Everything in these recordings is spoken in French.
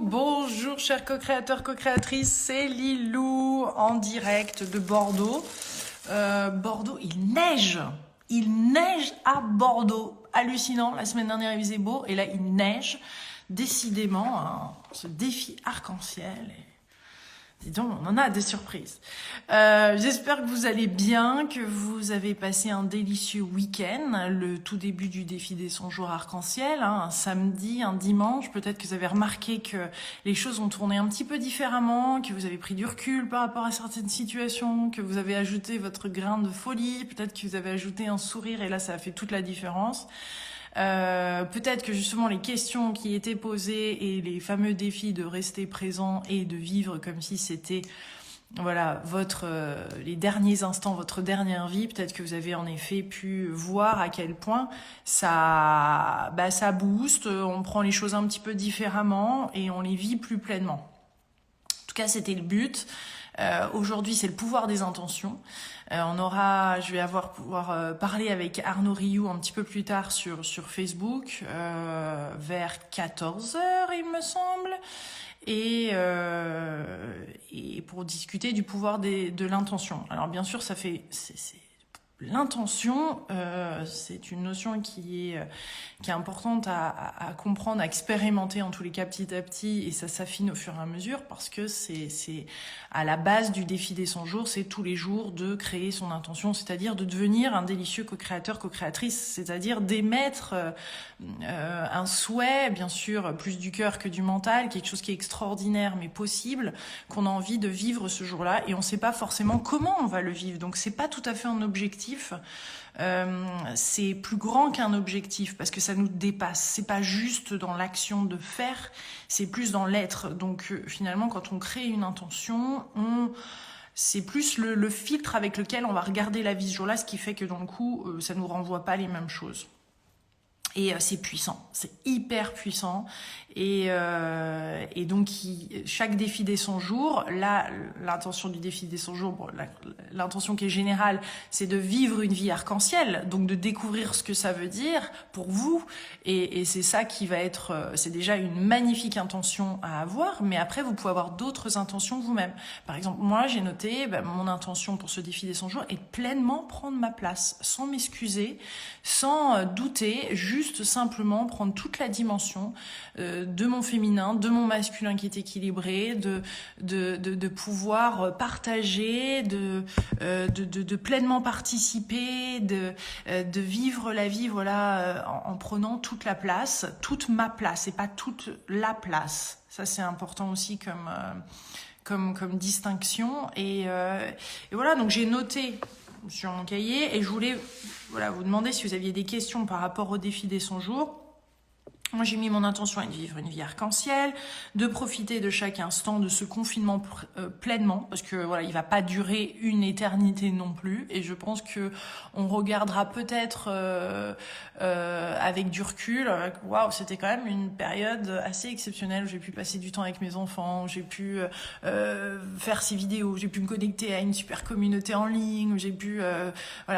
bonjour chers co-créateurs, co-créatrices, c'est Lilou en direct de Bordeaux. Bordeaux, il neige à Bordeaux, hallucinant, la semaine dernière il faisait beau et là il neige, décidément, hein, ce défi arc-en-ciel. Dis donc, on en a des surprises. J'espère que vous allez bien, que vous avez passé un délicieux week-end, le tout début du défi des 100 jours arc-en-ciel, hein, un samedi, un dimanche. Peut-être que vous avez remarqué que les choses ont tourné un petit peu différemment, que vous avez pris du recul par rapport à certaines situations, que vous avez ajouté votre grain de folie, peut-être que vous avez ajouté un sourire et là ça a fait toute la différence. Peut-être que justement les questions qui étaient posées et les fameux défis de rester présent et de vivre comme si c'était voilà les derniers instants, votre dernière vie, peut-être que vous avez en effet pu voir à quel point ça booste, on prend les choses un petit peu différemment et on les vit plus pleinement. En tout cas, c'était le but. Aujourd'hui, c'est le pouvoir des intentions. Je vais pouvoir parler avec Arnaud Rioux un petit peu plus tard sur Facebook, vers 14h, il me semble, et pour discuter du pouvoir de l'intention. Alors bien sûr, l'intention, c'est une notion qui est importante à comprendre, à expérimenter en tous les cas petit à petit, et ça s'affine au fur et à mesure parce que c'est à la base du défi des 100 jours, c'est tous les jours de créer son intention, c'est-à-dire de devenir un délicieux co-créateur, co-créatrice, c'est-à-dire d'émettre un souhait, bien sûr, plus du cœur que du mental, quelque chose qui est extraordinaire mais possible, qu'on a envie de vivre ce jour-là, et on ne sait pas forcément comment on va le vivre, donc c'est pas tout à fait un objectif. C'est plus grand qu'un objectif parce que ça nous dépasse. C'est pas juste dans l'action de faire, c'est plus dans l'être. Donc finalement, quand on crée une intention, c'est plus le filtre avec lequel on va regarder la vie ce jour-là, ce qui fait que dans le coup, ça nous renvoie pas les mêmes choses. Et c'est puissant, c'est hyper puissant. Et donc, chaque défi des 100 jours, là, l'intention du défi des 100 jours, l'intention qui est générale, c'est de vivre une vie arc-en-ciel, donc de découvrir ce que ça veut dire pour vous. Et c'est ça qui va être, c'est déjà une magnifique intention à avoir, mais après, vous pouvez avoir d'autres intentions vous-même. Par exemple, moi, j'ai noté, mon intention pour ce défi des 100 jours est de pleinement prendre ma place, sans m'excuser, sans douter, juste simplement prendre toute la dimension de mon féminin, de mon masculin qui est équilibré, de pouvoir partager, de pleinement participer, de vivre la vie en prenant toute la place, toute ma place et pas toute la place. Ça c'est important aussi comme distinction et voilà, donc j'ai noté sur mon cahier et je voulais vous demander si vous aviez des questions par rapport au défi des 100 jours. Moi, j'ai mis mon intention à vivre une vie arc-en-ciel, de profiter de chaque instant de ce confinement pleinement, parce que il va pas durer une éternité non plus. Et je pense que on regardera peut-être avec du recul. Waouh, c'était quand même une période assez exceptionnelle où j'ai pu passer du temps avec mes enfants, où j'ai pu faire ces vidéos, où j'ai pu me connecter à une super communauté en ligne, où j'ai pu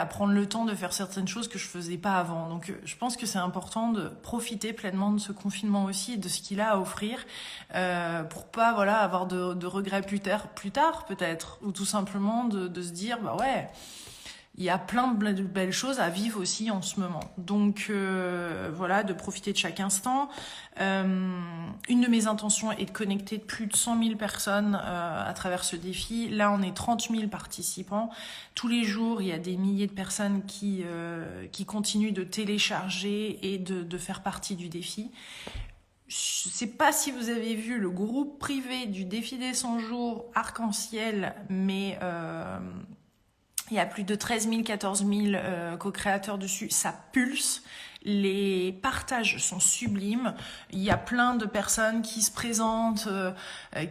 prendre le temps de faire certaines choses que je faisais pas avant. Donc, je pense que c'est important de profiter pleinement de ce confinement aussi et de ce qu'il a à offrir pour pas avoir de regrets plus tard peut-être, ou tout simplement de se dire il y a plein de belles choses à vivre aussi en ce moment. Donc de profiter de chaque instant. Une de mes intentions est de connecter plus de 100 000 personnes à travers ce défi. Là, on est 30 000 participants. Tous les jours, il y a des milliers de personnes qui continuent de télécharger et de faire partie du défi. Je ne sais pas si vous avez vu le groupe privé du défi des 100 jours arc-en-ciel, mais il y a plus de 13 000, 14 000 co-créateurs dessus. Ça pulse. Les partages sont sublimes. Il y a plein de personnes qui se présentent,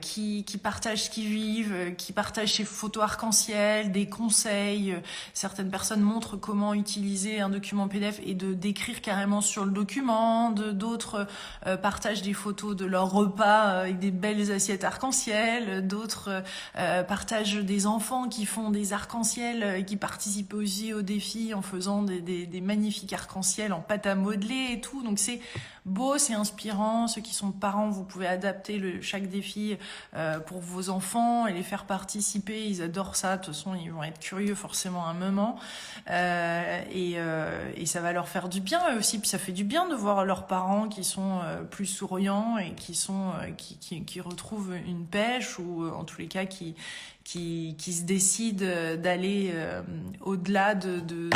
qui partagent ce qu'ils vivent, qui partagent ces photos arc-en-ciel, des conseils. Certaines personnes montrent comment utiliser un document PDF et de d'écrire carrément sur le document. D'autres partagent des photos de leur repas avec des belles assiettes arc-en-ciel. D'autres partagent des enfants qui font des arc-en-ciel, qui participent aussi au défi en faisant des magnifiques arc-en-ciel en pâte à modeler et tout. Donc c'est beau, c'est inspirant. Ceux qui sont parents, vous pouvez adapter chaque défi pour vos enfants et les faire participer. Ils adorent ça. De toute façon, ils vont être curieux forcément un moment. Et ça va leur faire du bien eux aussi. Puis ça fait du bien de voir leurs parents qui sont plus souriants et qui retrouvent une pêche, ou en tous les cas qui se décident d'aller au-delà de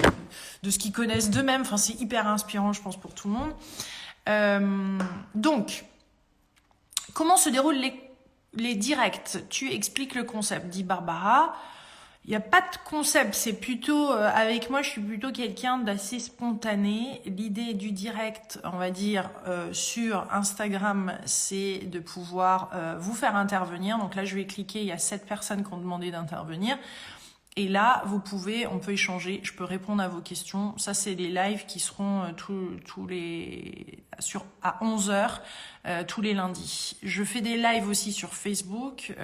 ce qu'ils connaissent d'eux-mêmes. Enfin, c'est hyper inspirant, je pense, pour tout le monde. Donc, comment se déroulent les directs? Tu expliques le concept, dit Barbara. Il n'y a pas de concept, c'est plutôt, avec moi, je suis plutôt quelqu'un d'assez spontané. L'idée du direct, on va dire, sur Instagram, c'est de pouvoir vous faire intervenir. Donc là, je vais cliquer, il y a 7 personnes qui ont demandé d'intervenir. Et là, on peut échanger, je peux répondre à vos questions. Ça, c'est les lives qui seront à 11h tous les lundis. Je fais des lives aussi sur Facebook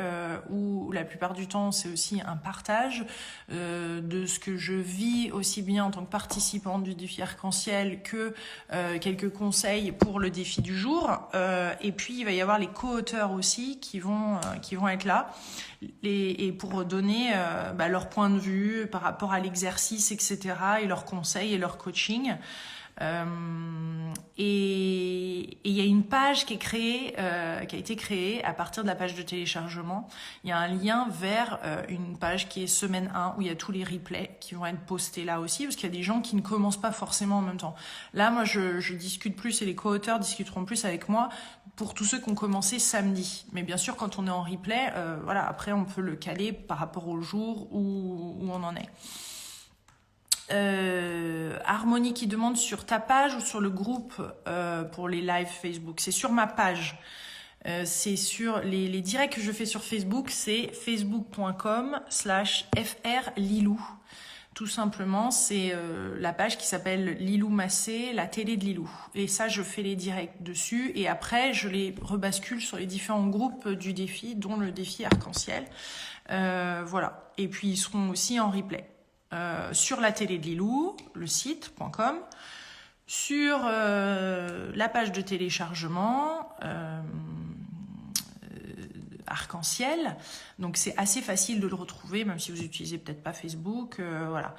où la plupart du temps, c'est aussi un partage de ce que je vis aussi bien en tant que participante du défi arc-en-ciel que quelques conseils pour le défi du jour. Et puis, il va y avoir les co-auteurs aussi qui vont être là. Et pour donner leur point de vue par rapport à l'exercice, etc., et leurs conseils et leur coaching. Et il y a une page qui a été créée à partir de la page de téléchargement. Il y a un lien vers une page qui est semaine 1 où il y a tous les replays qui vont être postés là aussi, parce qu'il y a des gens qui ne commencent pas forcément en même temps. Là, moi, je discute plus et les co-auteurs discuteront plus avec moi pour tous ceux qui ont commencé samedi. Mais bien sûr, quand on est en replay, après, on peut le caler par rapport au jour où on en est. Harmonie qui demande sur ta page ou sur le groupe pour les lives Facebook. C'est sur ma page. C'est sur les directs que je fais sur Facebook, c'est facebook.com/frlilou. Tout simplement, c'est la page qui s'appelle Lilou Massé, la télé de Lilou. Et ça, je fais les directs dessus. Et après, je les rebascule sur les différents groupes du défi, dont le défi arc-en-ciel. Voilà. Et puis, ils seront aussi en replay. Sur la télé de Lilou, le site.com, sur la page de téléchargement arc-en-ciel. Donc c'est assez facile de le retrouver, même si vous utilisez peut-être pas Facebook. Voilà.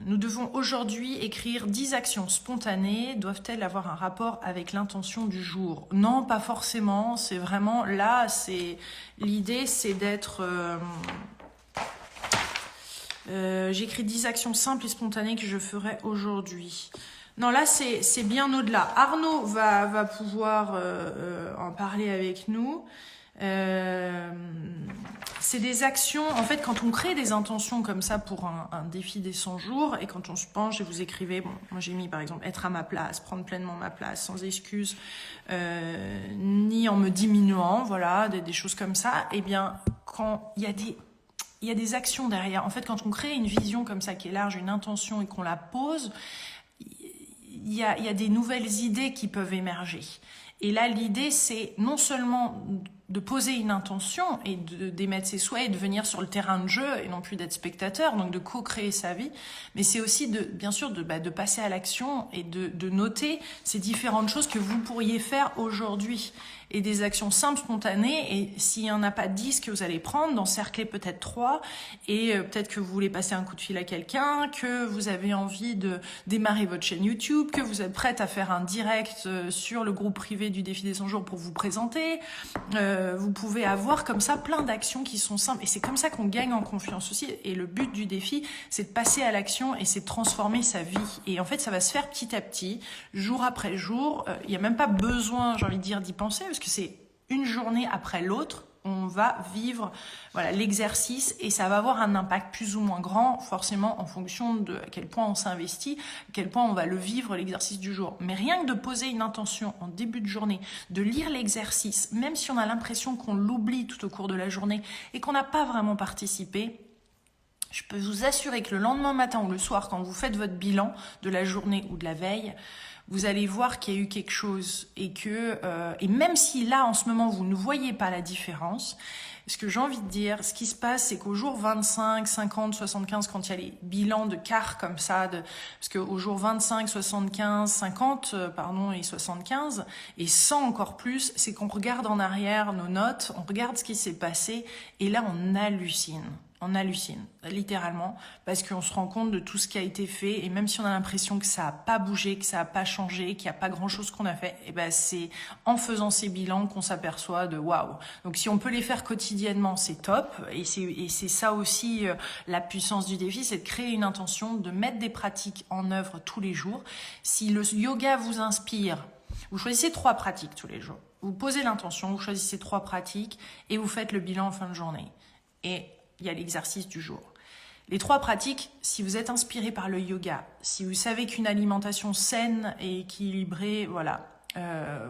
Nous devons aujourd'hui écrire 10 actions spontanées. Doivent-elles avoir un rapport avec l'intention du jour? Non, pas forcément. C'est vraiment là, l'idée, c'est d'être... j'écris 10 actions simples et spontanées que je ferai aujourd'hui. Non, là, c'est bien au-delà. Arnaud va pouvoir en parler avec nous. C'est des actions, en fait, quand on crée des intentions comme ça pour un défi des 100 jours, et quand on se penche et vous écrivez, moi j'ai mis par exemple être à ma place, prendre pleinement ma place, sans excuse, ni en me diminuant, voilà, des choses comme ça, eh bien, quand il y a des actions derrière. En fait, quand on crée une vision comme ça qui est large, une intention, et qu'on la pose, il y a des nouvelles idées qui peuvent émerger. Et là, l'idée, c'est non seulement de poser une intention et d'émettre ses souhaits et de venir sur le terrain de jeu et non plus d'être spectateur, donc de co-créer sa vie, mais c'est aussi bien sûr de passer à l'action et de noter ces différentes choses que vous pourriez faire aujourd'hui. Et des actions simples, spontanées, et s'il n'y en a pas 10 que vous allez prendre, d'encercler peut-être 3, et peut-être que vous voulez passer un coup de fil à quelqu'un, que vous avez envie de démarrer votre chaîne YouTube, que vous êtes prête à faire un direct sur le groupe privé du défi des 100 jours pour vous présenter. Vous pouvez avoir comme ça plein d'actions qui sont simples, et c'est comme ça qu'on gagne en confiance aussi. Et le but du défi, c'est de passer à l'action et c'est de transformer sa vie. Et en fait, ça va se faire petit à petit, jour après jour. Il n'y a même pas besoin, j'ai envie de dire, d'y penser, parce que c'est une journée après l'autre, on va vivre l'exercice, et ça va avoir un impact plus ou moins grand, forcément en fonction de à quel point on s'investit, à quel point on va le vivre, l'exercice du jour. Mais rien que de poser une intention en début de journée, de lire l'exercice, même si on a l'impression qu'on l'oublie tout au cours de la journée et qu'on n'a pas vraiment participé, je peux vous assurer que le lendemain matin ou le soir, quand vous faites votre bilan de la journée ou de la veille, vous allez voir qu'il y a eu quelque chose et même si là, en ce moment, vous ne voyez pas la différence, ce que j'ai envie de dire, ce qui se passe, c'est qu'au jour 25, 50, 75, quand il y a les bilans de quart comme ça, parce qu'au jour 25, 75, 50, pardon, et 75, et 100 encore plus, c'est qu'on regarde en arrière nos notes, on regarde ce qui s'est passé, et là, on hallucine. On hallucine, littéralement, parce qu'on se rend compte de tout ce qui a été fait, et même si on a l'impression que ça a pas bougé, que ça a pas changé, qu'il n'y a pas grand-chose qu'on a fait, et ben c'est en faisant ces bilans qu'on s'aperçoit de waouh. Donc si on peut les faire quotidiennement, c'est top, et c'est ça aussi la puissance du défi, c'est de créer une intention, de mettre des pratiques en œuvre tous les jours. Si le yoga vous inspire, vous choisissez 3 pratiques tous les jours. Vous posez l'intention, vous choisissez 3 pratiques, et vous faites le bilan en fin de journée. Et il y a l'exercice du jour. Les 3 pratiques, si vous êtes inspiré par le yoga, si vous savez qu'une alimentation saine et équilibrée, voilà,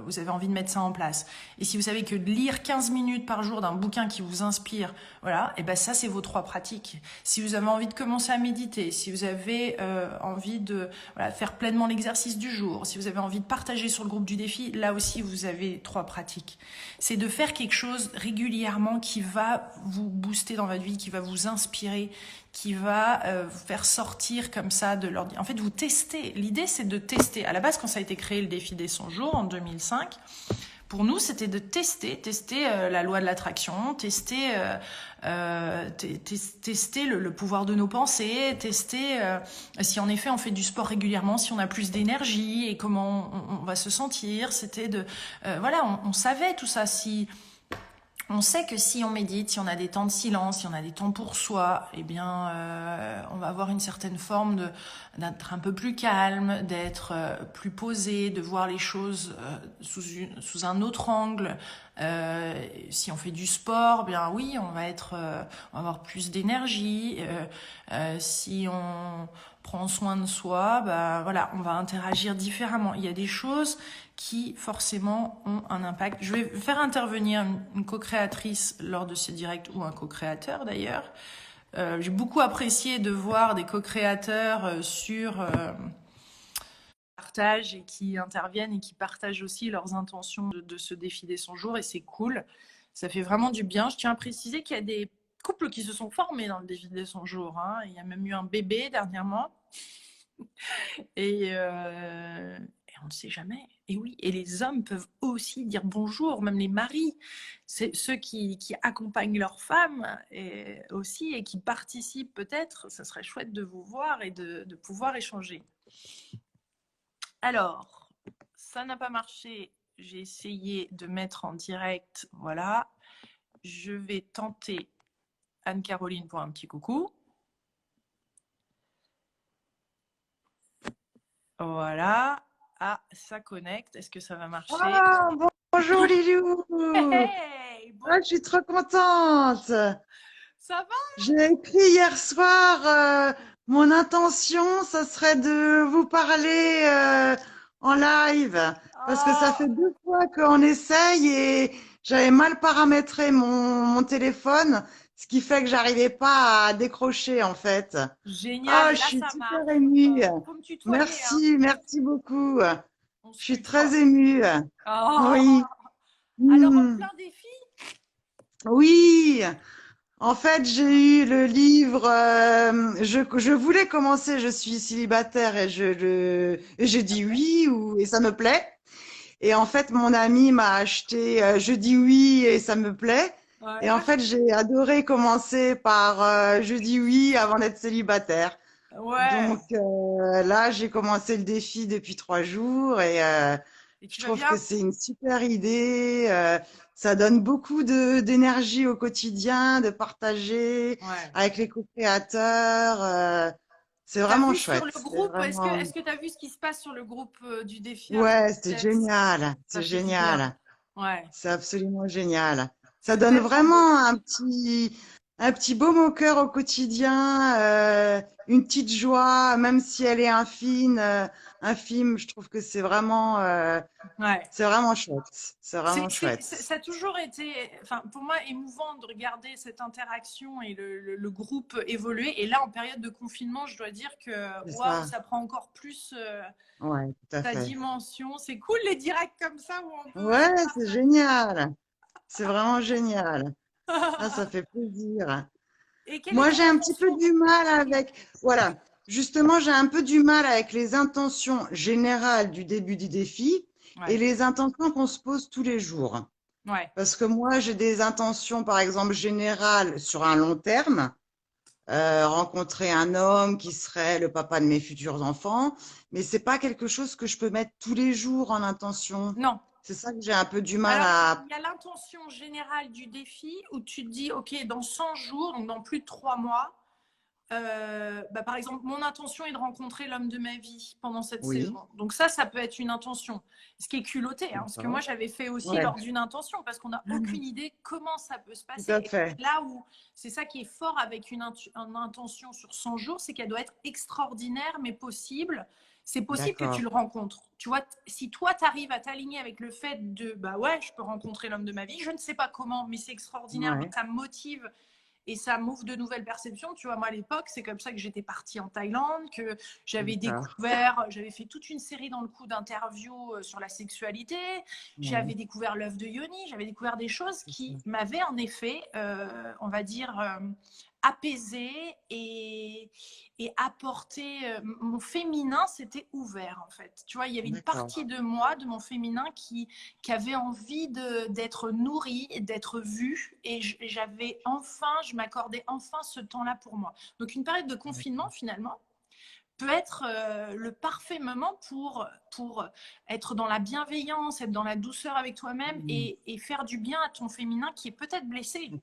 vous avez envie de mettre ça en place. Et si vous savez que de lire 15 minutes par jour d'un bouquin qui vous inspire, voilà, et ben ça c'est vos 3 pratiques. Si vous avez envie de commencer à méditer, si vous avez envie de faire pleinement l'exercice du jour, si vous avez envie de partager sur le groupe du défi, là aussi vous avez 3 pratiques. C'est de faire quelque chose régulièrement qui va vous booster dans votre vie, qui va vous inspirer, qui va vous faire sortir comme ça de l'ordre. En fait, vous testez. L'idée, c'est de tester. À la base, quand ça a été créé, le défi des 100 jours, en 2005, pour nous, c'était de tester la loi de l'attraction, tester le pouvoir de nos pensées, tester si en effet on fait du sport régulièrement, si on a plus d'énergie et comment on va se sentir. C'était on savait tout ça. On sait que si on médite, si on a des temps de silence, si on a des temps pour soi, eh bien, on va avoir une certaine forme d'être un peu plus calme, d'être plus posé, de voir les choses sous un autre angle. Si on fait du sport, bien oui, on va avoir plus d'énergie. Si on prend soin de soi, bah voilà, on va interagir différemment. Il y a des choses qui forcément ont un impact. Je vais faire intervenir une co-créatrice lors de ce direct, ou un co-créateur d'ailleurs. J'ai beaucoup apprécié de voir des co-créateurs sur partage et qui interviennent et qui partagent aussi leurs intentions de ce défi des 100 jours, et c'est cool. Ça fait vraiment du bien. Je tiens à préciser qu'il y a des couples qui se sont formés dans le défi des 100 jours. Hein. Il y a même eu un bébé dernièrement. Et on ne sait jamais. Et oui, et les hommes peuvent aussi dire bonjour, même les maris, c'est ceux qui accompagnent leurs femmes aussi et qui participent peut-être. Ça serait chouette de vous voir et de pouvoir échanger. Alors, ça n'a pas marché. J'ai essayé de mettre en direct. Voilà. Je vais tenter Anne-Caroline pour un petit coucou. Voilà. Ah, ça connecte. Est-ce que ça va marcher? Ah, bonjour Lilou. Hey, bon, Je suis trop contente. ça va? J'ai écrit hier soir, mon intention, ça serait de vous parler en live, parce que ça Oh, fait 2 fois qu'on essaye et j'avais mal paramétré mon téléphone, ce qui fait que j'arrivais pas à décrocher en fait. génial. Ah, Et je là, suis ça super marche. émue. Faut me tutoyer, hein. Merci, merci beaucoup. On Je se suis très tutoie. émue. Oh. Oui. Alors, en Hmm. plein défi? Oui, en fait, j'ai eu le livre. Je voulais commencer. Je suis célibataire et j'ai dit oui et ça me plaît. Et en fait, mon ami m'a acheté. Je dis oui et ça me plaît. Et en Ouais. fait, j'ai adoré commencer par je dis oui avant d'être célibataire. Ouais. Donc là, j'ai commencé le défi depuis 3 jours et Et je tu vas trouve que bien? c'est une super idée. Ça donne beaucoup d'énergie au quotidien, de partager Ouais. avec les co-créateurs. C'est T'as vraiment vu sur le chouette. C'est groupe, vraiment. est-ce que t'as vu ce qui se passe sur le groupe du défi Ouais, c'est Aristotesse? génial. Ça C'est fait du bien. génial. Ouais. C'est absolument génial. Ça C'est donne tellement beau. vraiment un petit baume au cœur au quotidien, une petite joie, même si elle est infime. un film. Je trouve que Ouais. c'est vraiment chouette. C'est vraiment Ça chouette. a toujours été, enfin, pour moi, émouvant de regarder cette interaction et le groupe évoluer. Et là, en période de confinement, je dois dire que, C'est waouh, ça. ça prend encore plus Ouais, tout à sa fait. dimension. C'est cool les directs comme ça où on peut se Ouais, c'est partager. génial. C'est vraiment génial. Ah, ça fait plaisir. Et quelle est Moi, ton j'ai un petit peu intention? du mal avec, voilà, justement, j'ai un peu du mal avec les intentions générales du début du défi et Ouais, les intentions qu'on se pose tous les jours. ouais, Parce que moi, j'ai des intentions, par exemple, générales sur un long terme, rencontrer un homme qui serait le papa de mes futurs enfants, mais c'est pas quelque chose que je peux mettre tous les jours en intention. non. C'est ça que j'ai un peu du mal Alors, à. il y a l'intention générale du défi où tu te dis, OK, dans 100 jours, donc dans plus de 3 mois, bah, par exemple, mon intention est de rencontrer l'homme de ma vie pendant cette Oui, saison. Donc ça peut être une intention. Ce qui est culotté, hein, parce que moi, d'accord. j'avais fait aussi Ouais, lors d'une intention, parce qu'on n'a aucune idée comment ça peut se tout passer. à Et fait. là où c'est ça qui est fort avec une intention sur 100 jours, c'est qu'elle doit être extraordinaire, mais possible. C'est possible que tu D'accord. le rencontres. Tu vois, si toi, tu arrives à t'aligner avec le fait de, bah ouais, je peux rencontrer l'homme de ma vie, je ne sais pas comment, mais c'est extraordinaire, donc Ouais, ça me motive et ça m'ouvre de nouvelles perceptions. Tu vois, moi à l'époque, c'est comme ça que j'étais partie en Thaïlande, que d'accord. j'avais fait toute une série dans le coup d'interviews sur la sexualité, Ouais, j'avais découvert l'œuvre de Yoni, j'avais découvert des choses c'est ça. qui m'avaient en effet, on va dire, apaisé et apporté. Mon féminin s'était ouvert en fait. Tu vois, il y avait une D'accord. partie de moi, de mon féminin, qui avait envie d'être nourrie, d'être vue. Et j'avais enfin, je m'accordais enfin ce temps-là pour moi. Donc une période de confinement D'accord. finalement peut être le parfait moment pour être dans la bienveillance, être dans la douceur avec toi-même Mhm. et faire du bien à ton féminin qui est peut-être blessé Ok,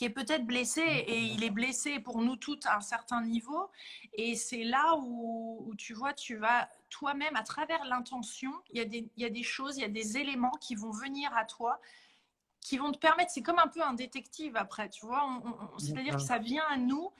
et d'accord. il est blessé pour nous toutes à un certain niveau. Et c'est là où tu vois, tu vas toi-même, à travers l'intention, il y a des choses, il y a des éléments qui vont venir à toi, qui vont te permettre, c'est comme un peu un détective après, tu vois, c'est-à-dire que D'accord. ça vient à nous.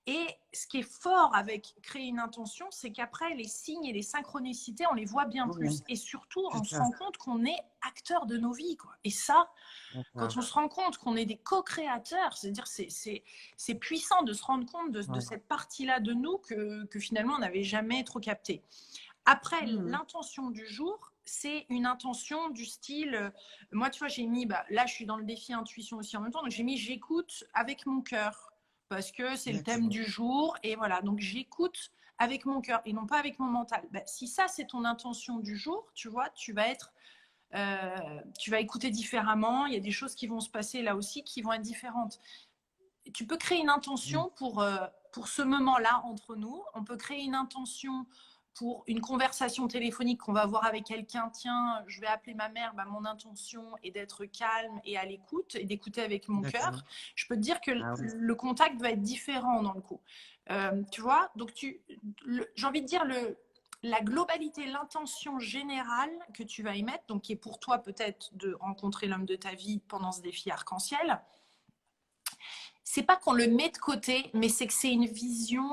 Et ce qui est fort avec créer une intention, c'est qu'après, les signes et les synchronicités, on les voit bien Ouais, plus. Et surtout, c'est on se ça. rend compte qu'on est acteur de nos vies, quoi. Et ça, quand D'accord. on se rend compte qu'on est des co-créateurs, c'est-à-dire c'est puissant de se rendre compte de Ouais. cette partie-là de nous que finalement on n'avait jamais trop capté. Après, Mhm. l'intention du jour, c'est une intention du style, moi tu vois, j'ai mis, bah, là je suis dans le défi intuition aussi en même temps, donc j'ai mis j'écoute avec mon cœur, parce que c'est le thème D'accord. du jour, et voilà, donc j'écoute avec mon cœur et non pas avec mon mental. Bah, si ça c'est ton intention du jour, tu vois, tu vas écouter différemment. Il y a des choses qui vont se passer là aussi qui vont être différentes. Tu peux créer une Mhm. intention pour ce moment-là entre nous. On peut créer une intention pour une conversation téléphonique qu'on va avoir avec quelqu'un. Tiens, je vais appeler ma mère. Bah, mon intention est d'être calme et à l'écoute et d'écouter avec mon D'accord. cœur. Je peux te dire que Ah oui. le contact va être différent dans le coup. Tu vois, donc j'ai envie de dire la globalité, l'intention générale que tu vas émettre, donc qui est pour toi peut-être de rencontrer l'homme de ta vie pendant ce défi arc-en-ciel, c'est pas qu'on le met de côté, mais c'est que c'est une vision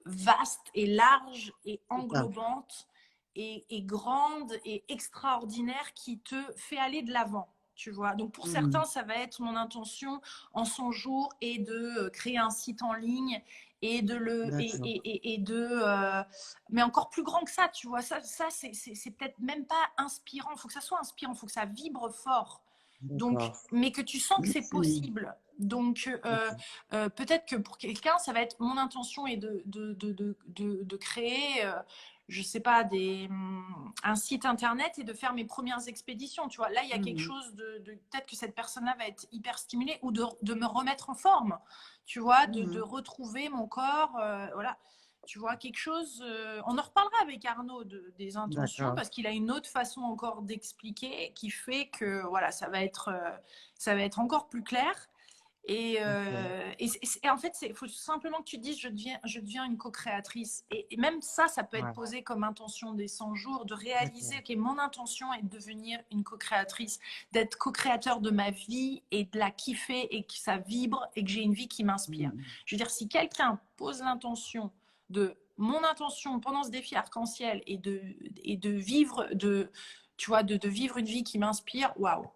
vaste et large et C'est ça. englobante et grande et extraordinaire qui te fait aller de l'avant. Tu vois. Donc pour Mhm. certains, ça va être mon intention en 100 jours et de créer un site en ligne et de le D'accord. et de mais encore plus grand que ça, tu vois. Ça c'est peut-être même pas inspirant. Il faut que ça soit inspirant, il faut que ça vibre fort. Donc, D'accord. mais que tu sens que c'est Mhm. possible. Donc, Ok. peut-être que pour quelqu'un, ça va être mon intention est de créer, je sais pas, un site internet et de faire mes premières expéditions. Tu vois, là, il y a quelque Mhm. chose peut-être que cette personne-là va être hyper stimulée ou de me remettre en forme. Tu vois, de Mhm. retrouver mon corps. Voilà. Tu vois, quelque chose. On en reparlera avec Arnaud des intentions D'accord. parce qu'il a une autre façon encore d'expliquer qui fait que voilà, ça va être encore plus clair. Ok. Et en fait, il faut simplement que tu te dises je deviens une co-créatrice. Et même ça peut être Ouais. posé comme intention des 100 jours, de réaliser D'accord. que mon intention est de devenir une co-créatrice, d'être co-créateur de ma vie et de la kiffer et que ça vibre et que j'ai une vie qui m'inspire. Mhm. Je veux dire, si quelqu'un pose l'intention de mon intention pendant ce défi arc-en-ciel est de vivre, tu vois, de vivre une vie qui m'inspire, waouh.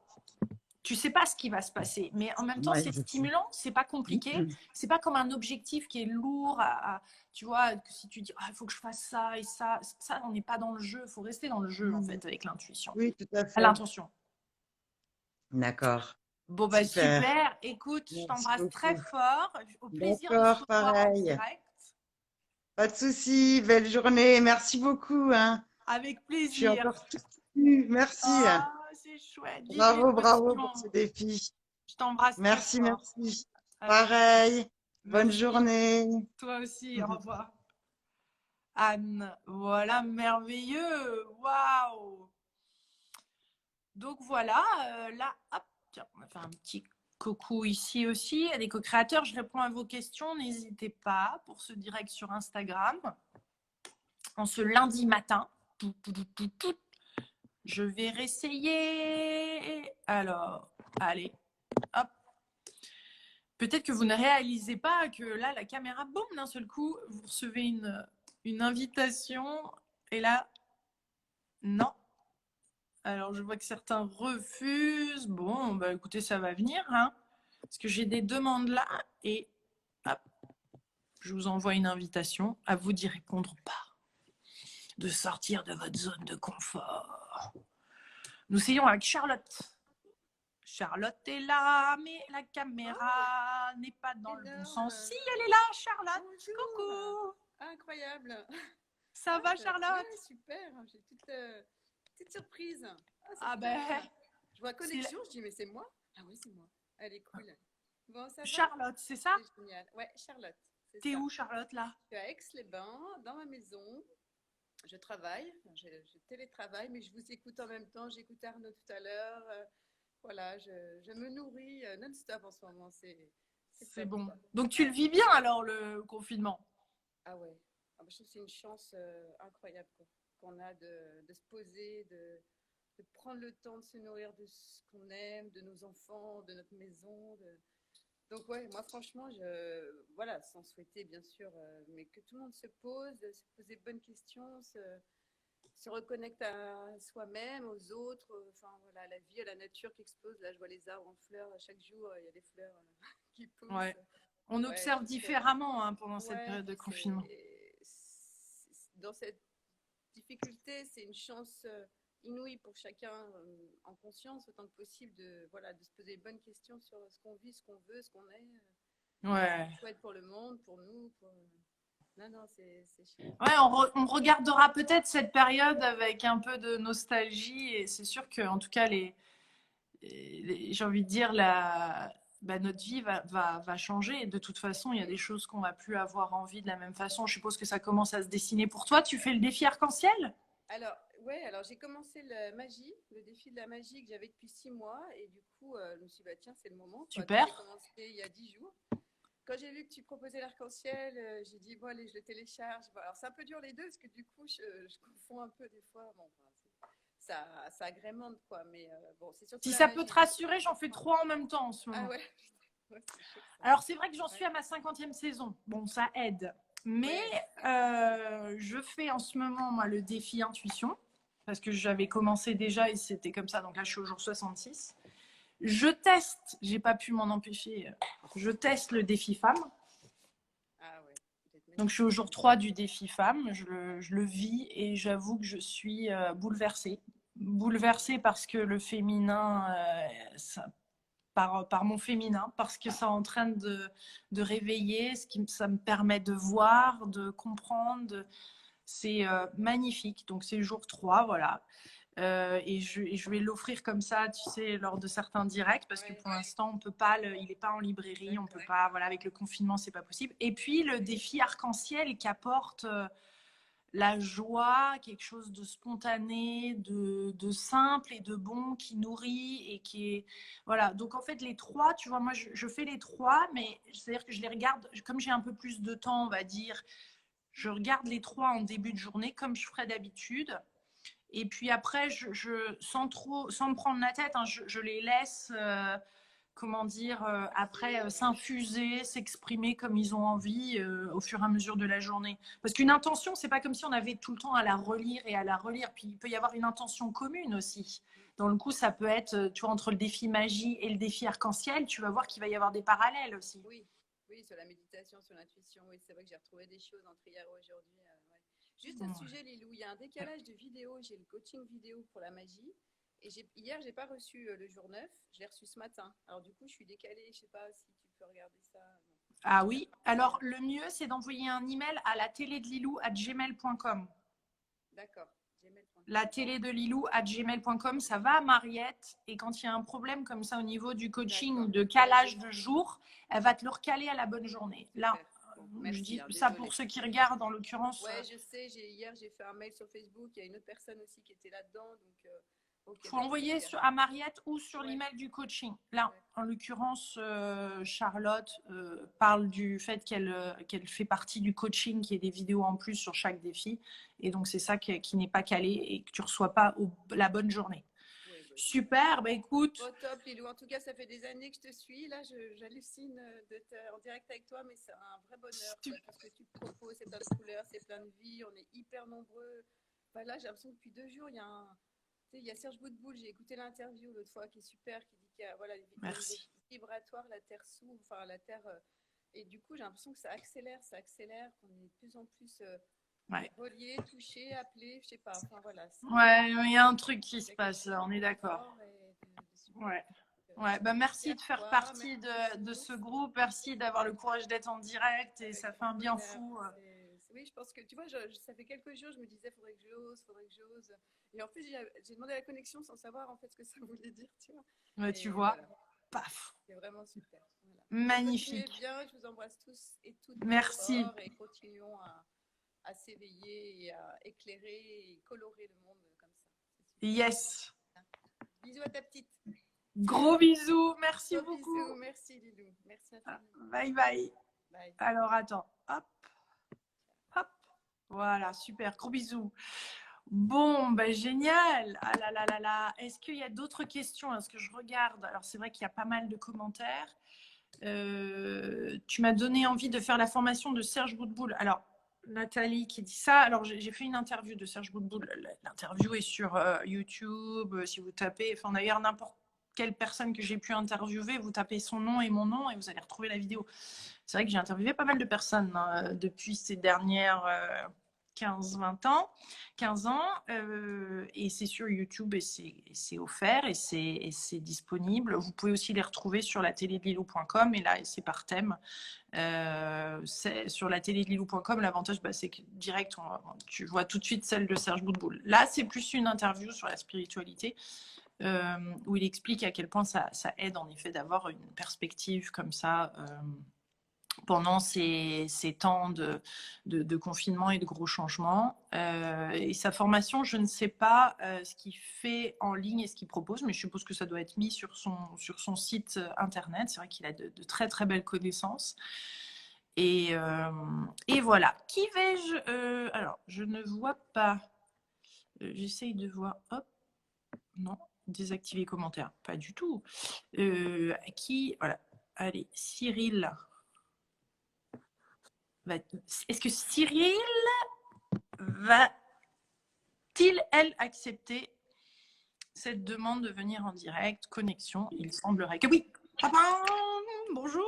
Tu sais pas ce qui va se passer, mais en même temps, Ouais, c'est je sais. stimulant, c'est pas compliqué, c'est pas comme un objectif qui est lourd tu vois, que si tu dis, il faut que je fasse ça et ça, on n'est pas dans le jeu, il faut rester dans le jeu, en fait, avec l'intuition, Oui, tout à à fait. l'intention. D'accord. Bon, bah, Super. super. Écoute, je Merci t'embrasse très beaucoup. fort. Au plaisir de se D'accord, revoir en pareil. direct. Pas de souci. Belle journée. Merci beaucoup, hein. Avec Je suis plaisir. encore toute émue. Merci. Ah, c'est chouette. Vive Bravo, bravo pour ce l'émotion. défi. Je t'embrasse très Merci, fort. merci. Avec plaisir. Pareil. Bonne Merci. journée. Toi aussi. Au revoir. Anne, voilà, merveilleux. Waouh. Donc voilà, là, hop, tiens, on va faire un petit coucou ici aussi. À des co-créateurs, je réponds à vos questions. N'hésitez pas pour ce direct sur Instagram. En ce lundi matin. Je vais réessayer. Alors, allez, hop. Peut-être que vous ne réalisez pas que là, la caméra, boum, d'un seul coup, vous recevez une invitation. Et là, non. Alors, je vois que certains refusent. Bon, bah écoutez, ça va venir. Hein, parce que j'ai des demandes là. Et hop, je vous envoie une invitation. À vous d'y répondre ou pas. De sortir de votre zone de confort. Nous essayons avec Charlotte. Charlotte est là, mais la caméra n'est pas dans le bon sens. Si, elle est là, Charlotte. Bonjour. Coucou. Incroyable. Ça va, Charlotte? Ouais, super. J'ai petite surprise. Ah ben, je vois connexion, je dis mais c'est moi. Ah oui, c'est moi. Elle est cool. Bon, ça va? Charlotte, c'est ça? C'est génial. Ouais, Charlotte. T'es où, Charlotte, là? Je suis à Aix-les-Bains, dans ma maison. Je travaille, je télétravaille, mais je vous écoute en même temps. J'écoute Arnaud tout à l'heure. Voilà, je me nourris non-stop en ce moment. C'est bon. Quoi. Donc tu le vis bien alors, le confinement? Ah ouais. Ah bah, je trouve que c'est une chance incroyable qu'on a de se poser, de prendre le temps de se nourrir de ce qu'on aime, de nos enfants, de notre maison. Donc ouais, moi franchement, voilà, sans souhaiter bien sûr, mais que tout le monde se pose des bonnes questions, se reconnecte à soi-même, aux autres, enfin voilà, à la vie, à la nature qui explose. Là, je vois les arbres en fleurs, chaque jour, il y a des fleurs qui poussent. Ouais. On observe différemment hein, pendant cette période de confinement. Dans cette difficulté, c'est une chance inouïe pour chacun en conscience autant que possible de se poser de bonnes questions sur ce qu'on vit, ce qu'on veut, ce qu'on est. Ouais. C'est chouette pour le monde, pour nous. Non, c'est chouette. Ouais, on regardera peut-être cette période avec un peu de nostalgie et c'est sûr que en tout cas j'ai envie de dire notre vie va changer. De toute façon, il y a des choses qu'on va plus avoir envie de la même façon. Je suppose que ça commence à se dessiner pour toi. Tu fais le défi arc-en-ciel? Alors, j'ai commencé le défi de la magie que j'avais depuis 6 mois. Et du coup, je me suis dit, tiens, c'est le moment. Super. J'ai commencé il y a 10 jours. Quand j'ai vu que tu proposais l'arc-en-ciel, j'ai dit, bon, allez, je le télécharge. Bon, alors, c'est un peu dur les deux, parce que du coup, je confonds un peu des fois. Bon, ça agrémente, quoi. Mais bon, c'est surtout. Si ça peut te rassurer, j'en fais 3 en même temps en ce moment. Ah ouais. Alors, c'est vrai que j'en suis à ma 50e saison. Bon, ça aide. Mais je fais en ce moment, moi, le défi intuition. Parce que j'avais commencé déjà et c'était comme ça. Donc là, je suis au jour 66. Je teste, j'ai pas pu m'en empêcher, je teste le défi femme. Ah ouais. Donc je suis au jour 3 du défi femme. Je le vis et j'avoue que je suis bouleversée. Bouleversée parce que le féminin, par mon féminin, parce que ça entraîne de réveiller, ça me permet de voir, de comprendre. C'est magnifique. Donc c'est jour 3, voilà. Et je vais l'offrir comme ça, tu sais, lors de certains directs, parce que pour l'instant, on peut pas, il n'est pas en librairie, on peut pas, voilà, avec le confinement, c'est pas possible. Et puis le défi arc-en-ciel qui apporte la joie, quelque chose de spontané, de simple et de bon, qui nourrit et qui est, voilà. Donc en fait, les 3, tu vois, moi je fais les 3, mais c'est-à-dire que je les regarde, comme j'ai un peu plus de temps, on va dire, je regarde les 3 en début de journée, comme je ferais d'habitude. Et puis après, sans me prendre la tête, hein, je les laisse comment dire, après s'infuser, s'exprimer comme ils ont envie au fur et à mesure de la journée. Parce qu'une intention, c'est pas comme si on avait tout le temps à la relire et à la relire. Puis il peut y avoir une intention commune aussi. Dans le coup, ça peut être, tu vois, entre le défi magie et le défi arc-en-ciel, tu vas voir qu'il va y avoir des parallèles aussi. Oui, oui, sur la méditation, sur l'intuition, oui, c'est vrai que j'ai retrouvé des choses entre hier et aujourd'hui. Ouais. Juste un sujet, Lilou, il y a un décalage de vidéo. J'ai le coaching vidéo pour la magie. Et hier, j'ai pas reçu le jour 9, je l'ai reçu ce matin. Alors du coup, je suis décalée, je sais pas si tu peux regarder ça. Ah oui, alors le mieux, c'est d'envoyer un email à la télé de Lilou@gmail.com. D'accord. La télé de Lilou@gmail.com, ça va à Mariette. Et quand il y a un problème comme ça au niveau du coaching ou de calage de jour, elle va te le recaler à la bonne journée. Là, bon, merci, je dis ça pour ceux qui regardent en l'occurrence. Ouais, je sais, hier j'ai fait un mail sur Facebook, il y a une autre personne aussi qui était là-dedans. Donc, il faut envoyer à Mariette ou sur l'email du coaching. Là, en l'occurrence, Charlotte parle du fait qu'elle fait partie du coaching, qui est des vidéos en plus sur chaque défi. Et donc, c'est ça qui n'est pas calé et que tu ne reçois pas la bonne journée. Oui, bah, super, bah écoute. Oh, top, Lilou. En tout cas, ça fait des années que je te suis. Là, j'hallucine d'être en direct avec toi, mais c'est un vrai bonheur. Parce que tu te proposes, c'est plein de couleurs, c'est plein de vie. On est hyper nombreux. Enfin, là, j'ai l'impression que depuis 2 jours, il y a Serge Boutboul, j'ai écouté l'interview l'autre fois, qui est super, qui dit qu'il y a voilà, les vibratoires, la Terre s'ouvre, enfin la Terre. Et du coup, j'ai l'impression que ça accélère, qu'on est de plus en plus reliés, touchés, appelés, je sais pas. Enfin voilà. Ouais, il y a un truc qui se passe, on est d'accord. Ouais. Ouais, bah merci de faire partie de ce groupe, merci d'avoir le courage d'être en direct et ça fait un bien fou. Oui, je pense que, tu vois, ça fait quelques jours, je me disais, faudrait que j'ose. Et en fait, j'ai demandé la connexion sans savoir en fait ce que ça voulait dire, tu vois. Ouais, tu vois, voilà. Paf. C'est vraiment super. Voilà. Magnifique. Continuez bien, je vous embrasse tous et toutes. Merci. Fort, et continuons à s'éveiller et à éclairer et colorer le monde comme ça. Yes. Bisous à ta petite. Gros bisous, merci beaucoup. Bisous, merci Lilou. Merci infiniment. Bye bye. Bye. Alors attends, hop, hop. Voilà, super, gros bisous. Bon, ben génial. Ah là là là là. Est-ce qu'il y a d'autres questions? Est-ce que je regarde? Alors c'est vrai qu'il y a pas mal de commentaires. Tu m'as donné envie de faire la formation de Serge Boutboul. Alors Nathalie qui dit ça. Alors j'ai fait une interview de Serge Boutboul. L'interview est sur YouTube. Si vous tapez, enfin d'ailleurs n'importe quelle personne que j'ai pu interviewer, vous tapez son nom et mon nom et vous allez retrouver la vidéo. C'est vrai que j'ai interviewé pas mal de personnes depuis ces dernières 15 ans, et c'est sur YouTube et c'est offert et c'est disponible. Vous pouvez aussi les retrouver sur la télé de Lilou.com et là c'est par thème. Sur la télé de Lilou.com, l'avantage c'est que direct tu vois tout de suite celle de Serge Boutboul. Là c'est plus une interview sur la spiritualité où il explique à quel point ça aide en effet d'avoir une perspective comme ça pendant ces temps de confinement et de gros changements. Et sa formation, je ne sais pas ce qu'il fait en ligne et ce qu'il propose, mais je suppose que ça doit être mis sur son site internet. C'est vrai qu'il a de très très belles connaissances. Et voilà. Qui vais-je alors, je ne vois pas. J'essaye de voir. Hop. Non. Désactiver commentaires. Pas du tout. Qui. Voilà. Allez, Cyril. Est-ce que Cyril va-t-il, elle, accepter cette demande de venir en direct, connexion? Il semblerait que oui. Bonjour.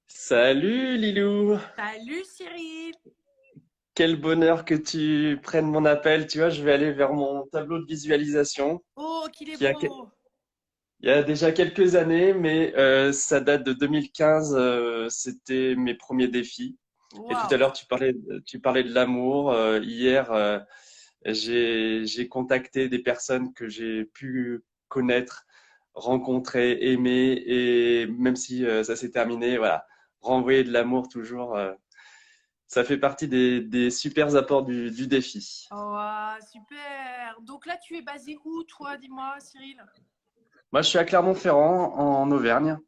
Salut Lilou. Salut Cyril. Quel bonheur que tu prennes mon appel. Tu vois, je vais aller vers mon tableau de visualisation. Oh, qu'il est beau. Il y a déjà quelques années, mais ça date de 2015. C'était mes premiers défis. Wow. Et tout à l'heure, tu parlais de l'amour. Hier, j'ai contacté des personnes que j'ai pu connaître, rencontrer, aimer, et même si ça s'est terminé, voilà, renvoyer de l'amour toujours. Ça fait partie des super apports du défi. Oh, super. Donc là, tu es basé où, toi? Dis-moi, Cyril. Moi, je suis à Clermont-Ferrand, en Auvergne.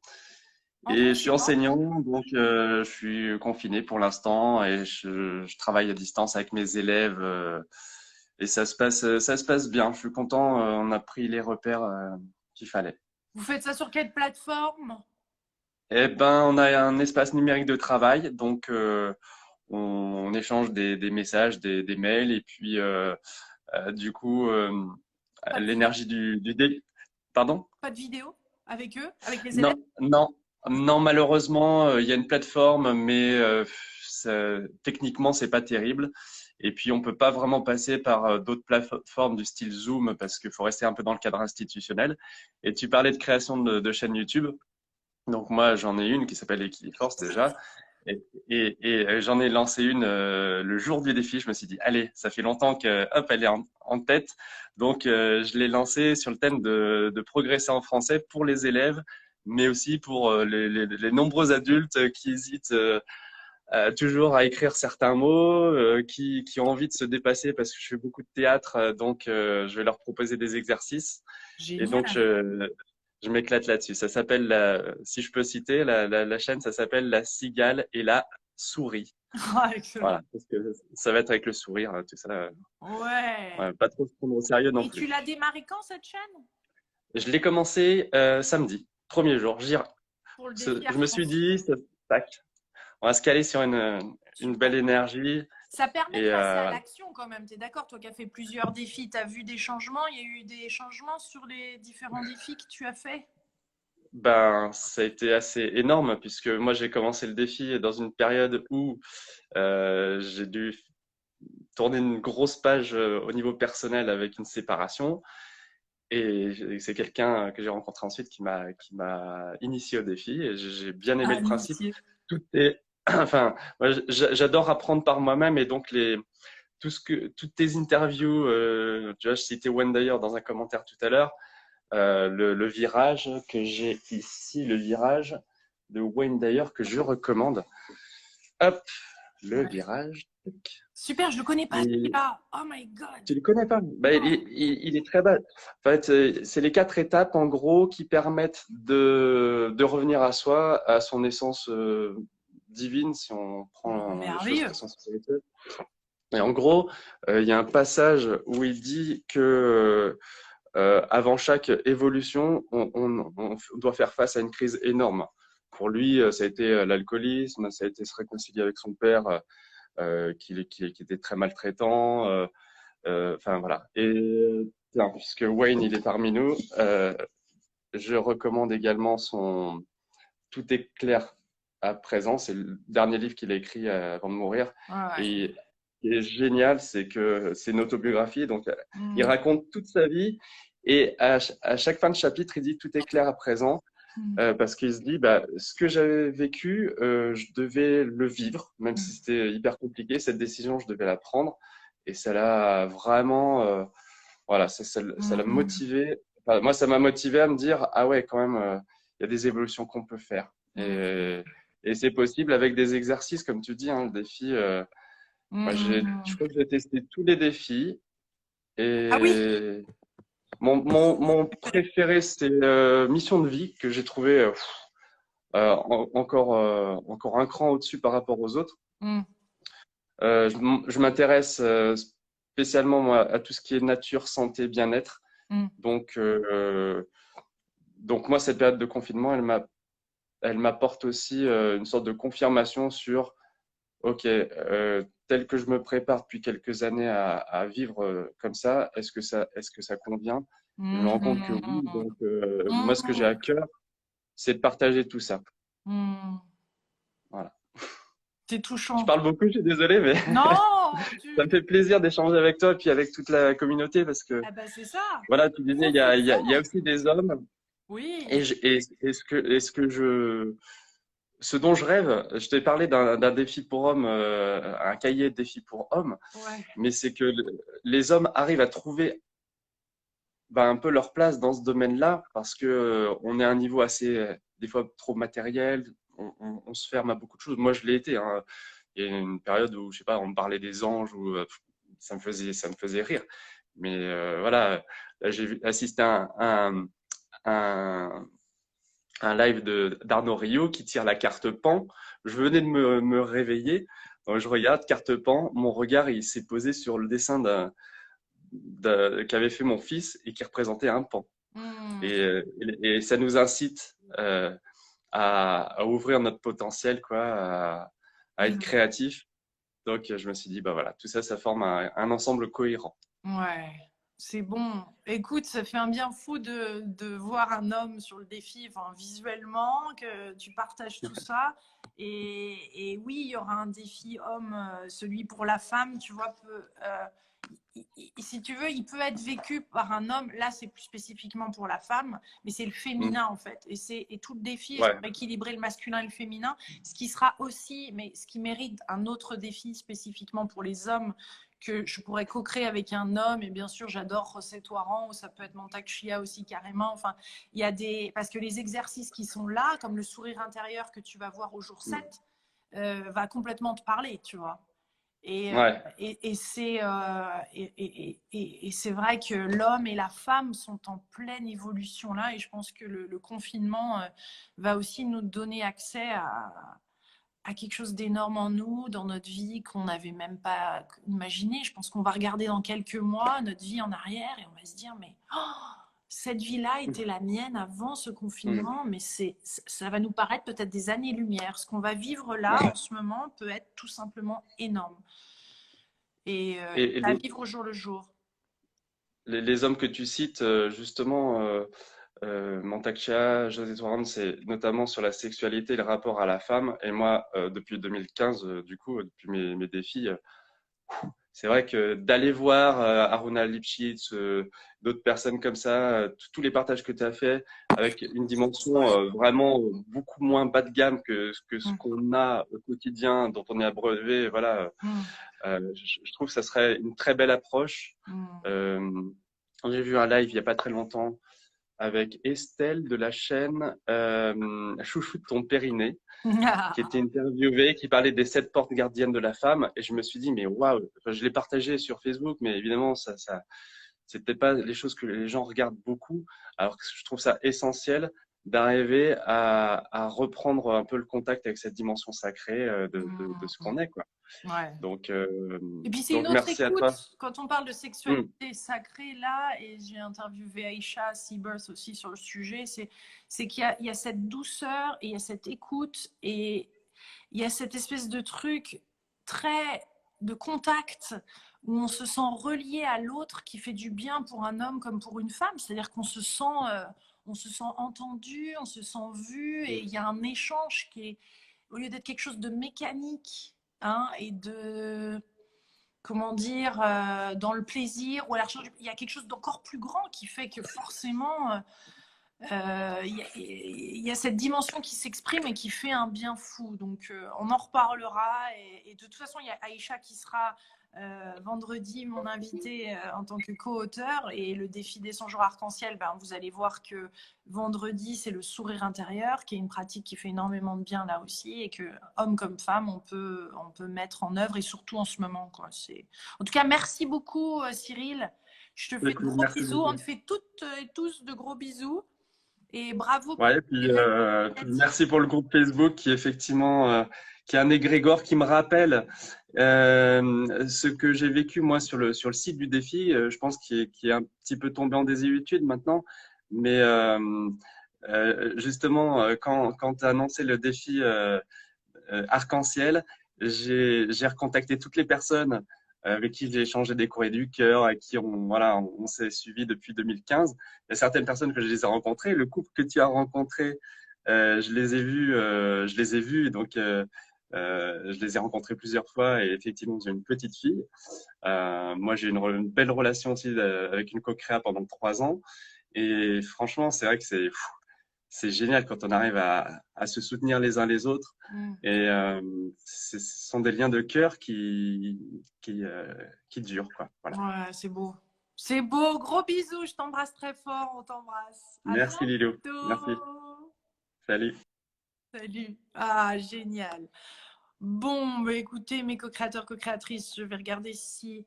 Et je suis enseignant, donc je suis confiné pour l'instant et je travaille à distance avec mes élèves et ça se passe bien. Je suis content, on a pris les repères qu'il fallait. Vous faites ça sur quelle plateforme? Eh ben, on a un espace numérique de travail, donc on échange des messages, des mails, et puis du coup, Pas de vidéo? l'énergie Pardon? Pas de vidéo avec eux, avec les élèves? Non, non, non, malheureusement, il y a une plateforme, mais techniquement, c'est pas terrible. Et puis, on peut pas vraiment passer par d'autres plateformes du style Zoom parce qu'il faut rester un peu dans le cadre institutionnel. Et tu parlais de création de chaînes YouTube. Donc, moi, j'en ai une qui s'appelle Equiforce déjà. Et j'en ai lancé une le jour du défi. Je me suis dit, allez, ça fait longtemps que, hop, elle est en tête. Donc, je l'ai lancée sur le thème de progresser en français pour les élèves, mais aussi pour les nombreux adultes qui hésitent toujours à écrire certains mots, qui ont envie de se dépasser parce que je fais beaucoup de théâtre. Donc, je vais leur proposer des exercices. Et donc, Génial. je m'éclate là-dessus. Ça s'appelle, si je peux citer, la chaîne, ça s'appelle La Cigale et la Souris. Ah, excellent. Voilà, parce que ça va être avec le sourire, tout ça. Ouais. Ouais, pas trop se prendre au sérieux non Et tu plus. l'as démarré quand cette chaîne? Je l'ai commencé samedi, premier jour. Pour le défi Air Je me suis France. dit, tac, on va se caler sur une Super. belle énergie. Ça permet de Et passer à l'action quand même. Tu es d'accord? Toi qui as fait plusieurs défis, tu as vu des changements? Il y a eu des changements sur les différents défis que tu as fait? ben, ça a été assez énorme puisque moi, j'ai commencé le défi dans une période où j'ai dû tourner une grosse page au niveau personnel avec une séparation. Et c'est quelqu'un que j'ai rencontré ensuite qui m'a initié au défi. Et j'ai bien aimé le principe. Amitié. Tout est, enfin, moi, j'adore apprendre par moi-même et donc toutes tes interviews, tu vois, je citais Wendayer dans un commentaire tout à l'heure, le virage que j'ai ici, le virage de Wayne Dyer que je recommande. Hop, le Ouais. virage. Super, je le connais pas Et celui-là. Oh my god. tu le connais pas? Bah, Non. il est très bas. En fait, c'est les 4 étapes en gros qui permettent de revenir à soi, à son essence divine, si on prend les choses Merveilleux. qui sont spirituelles. Et en gros, il y a un passage où il dit que avant chaque évolution, on doit faire face à une crise énorme. Pour lui, ça a été l'alcoolisme, ça a été se réconcilier avec son père qui était très maltraitant. Enfin voilà. Et tiens, puisque Wayne il est parmi nous, je recommande également son Tout est clair à présent. C'est le dernier livre qu'il a écrit avant de mourir. Ouais. Et ce qui est génial, c'est que c'est une autobiographie. Donc, il Mm. raconte toute sa vie. Et à chaque fin de chapitre, il dit tout est clair à présent. Mm. Parce qu'il se dit, bah, ce que j'avais vécu, je devais le vivre, même si c'était hyper compliqué. Cette décision, je devais la prendre. Et ça l'a vraiment, voilà, ça l'a Mm. motivé. Enfin, moi, ça m'a motivé à me dire, ah ouais, quand même, il y a des évolutions qu'on peut faire. Mm. Et c'est possible avec des exercices, comme tu dis, hein, le défi. Moi, je Mm. crois que j'ai testé tous les défis. Ah oui. Et mon préféré, c'est Mission de vie, que j'ai trouvé encore un cran au-dessus par rapport aux autres. Mm. Je m'intéresse spécialement moi, à tout ce qui est nature, santé, bien-être. Mm. Donc, donc moi, cette période de confinement, elle m'apporte aussi une sorte de confirmation sur, OK, tel que je me prépare depuis quelques années à vivre comme ça, est-ce que ça convient? Je me rends compte que oui. Mm. Donc, moi, ce que j'ai Mm. à cœur, c'est de partager tout ça. Mm. Voilà. C'est Je touchant. parle beaucoup, je suis désolé, mais Non, ça me fait plaisir d'échanger avec toi et puis avec toute la communauté parce que, ah ben c'est ça. voilà, tu disais, il y a aussi des hommes Oui. et ce dont je rêve, je t'ai parlé d'un défi pour hommes, un cahier de défis pour hommes, Ouais. mais c'est que les hommes arrivent à trouver un peu leur place dans ce domaine-là parce que on est à un niveau assez, des fois, trop matériel, on se ferme à beaucoup de choses. Moi, je l'ai été, hein. Il y a une période où, je sais pas, on me parlait des anges ou ça me faisait rire. Mais voilà, là, assisté à un live d'Arnaud Rio qui tire la carte Pan. Je venais de me réveiller. Donc, je regarde carte Pan. Mon regard, il s'est posé sur le dessin qu'avait fait mon fils et qui représentait un pan. Et ça nous incite à ouvrir notre potentiel, quoi, à être créatif. Donc, je me suis dit, bah voilà, tout ça, ça forme un ensemble cohérent. Ouais, c'est bon. Écoute, ça fait un bien fou de voir un homme sur le défi, enfin, visuellement, que tu partages tout ça. Et oui, il y aura un défi homme, celui pour la femme, tu vois, si tu veux, il peut être vécu par un homme. Là, c'est plus spécifiquement pour la femme, mais c'est le féminin en fait. Et tout le défi est pour équilibrer le masculin et le féminin, ce qui sera aussi, mais ce qui mérite un autre défi spécifiquement pour les hommes que je pourrais co-créer avec un homme. Et bien sûr, j'adore José Touaran, ou ça peut être Mantak Chia aussi carrément. Enfin, il y a parce que les exercices qui sont là, comme le sourire intérieur que tu vas voir au jour 7, va complètement te parler, tu vois. Et c'est vrai que l'homme et la femme sont en pleine évolution là, et je pense que le confinement va aussi nous donner accès à quelque chose d'énorme en nous, dans notre vie, qu'on n'avait même pas imaginé. Je pense qu'on va regarder dans quelques mois notre vie en arrière et on va se dire, mais cette vie-là était la mienne avant ce confinement, mais ça va nous paraître peut-être des années-lumière. Ce qu'on va vivre là en ce moment peut être tout simplement énorme. Et à vivre au jour le jour. Les hommes que tu cites, justement, Mantak Chia, José Touaran, c'est notamment sur la sexualité et le rapport à la femme. Et moi, depuis 2015, du coup, depuis mes défis, c'est vrai que d'aller voir Aruna Lipschitz, d'autres personnes comme ça, tous les partages que tu as fait avec une dimension vraiment beaucoup moins bas de gamme que ce qu'on a au quotidien, dont on est abreuvé, voilà. Je trouve que ça serait une très belle approche. J'ai vu un live il n'y a pas très longtemps avec Estelle de la chaîne Chouchou de ton périnée, qui était interviewée, qui parlait des 7 portes gardiennes de la femme. Et je me suis dit, mais waouh, je l'ai partagé sur Facebook, mais évidemment, c'est peut-être pas les choses que les gens regardent beaucoup. Alors que je trouve ça essentiel d'arriver à reprendre un peu le contact avec cette dimension sacrée de ce qu'on est, quoi. Ouais. Donc, et puis c'est une autre merci écoute. à toi. Quand on parle de sexualité sacrée là, et j'ai interviewé Aïcha Seabirth aussi sur le sujet, c'est qu'il y a cette douceur et il y a cette écoute et il y a cette espèce de truc très de contact où on se sent relié à l'autre, qui fait du bien pour un homme comme pour une femme. C'est-à-dire qu'on se sent entendu, on se sent vu, et il y a un échange qui est, au lieu d'être quelque chose de mécanique, et de, comment dire, dans le plaisir ou à la recherche, il y a quelque chose d'encore plus grand qui fait que forcément il y a cette dimension qui s'exprime et qui fait un bien fou. Donc on en reparlera, et de toute façon il y a Aïcha qui sera vendredi mon invité en tant que co-auteur, et le défi des 100 jours arc-en-ciel, vous allez voir que vendredi c'est le sourire intérieur, qui est une pratique qui fait énormément de bien là aussi, et que homme comme femme on peut mettre en œuvre, et surtout en ce moment, quoi. En tout cas, merci beaucoup Cyril, je te fais de gros bisous, on te fait toutes et tous de gros bisous. Et bravo. Ouais, puis merci pour le groupe Facebook qui effectivement qui est un égrégore qui me rappelle ce que j'ai vécu moi sur le site du défi. Je pense qui est un petit peu tombé en désuétude maintenant, mais justement quand tu as annoncé le défi arc-en-ciel, j'ai recontacté toutes les personnes avec qui j'ai échangé des courriers du cœur, avec qui on s'est suivi depuis 2015. Il y a certaines personnes que je les ai rencontrées. Le couple que tu as rencontré, je les ai vus, et donc je les ai rencontrés plusieurs fois, et effectivement, j'ai une petite fille. Moi, j'ai une belle relation aussi avec une co-créa pendant 3 ans. Et franchement, c'est vrai que c'est génial quand on arrive à se soutenir les uns les autres. Et ce sont des liens de cœur qui durent, quoi. Voilà. Ouais, c'est beau. C'est beau. Gros bisous. Je t'embrasse très fort. On t'embrasse. Merci Lilou. Merci. Salut. Salut. Ah, génial. Bon, écoutez, mes co-créateurs, co-créatrices, je vais regarder si...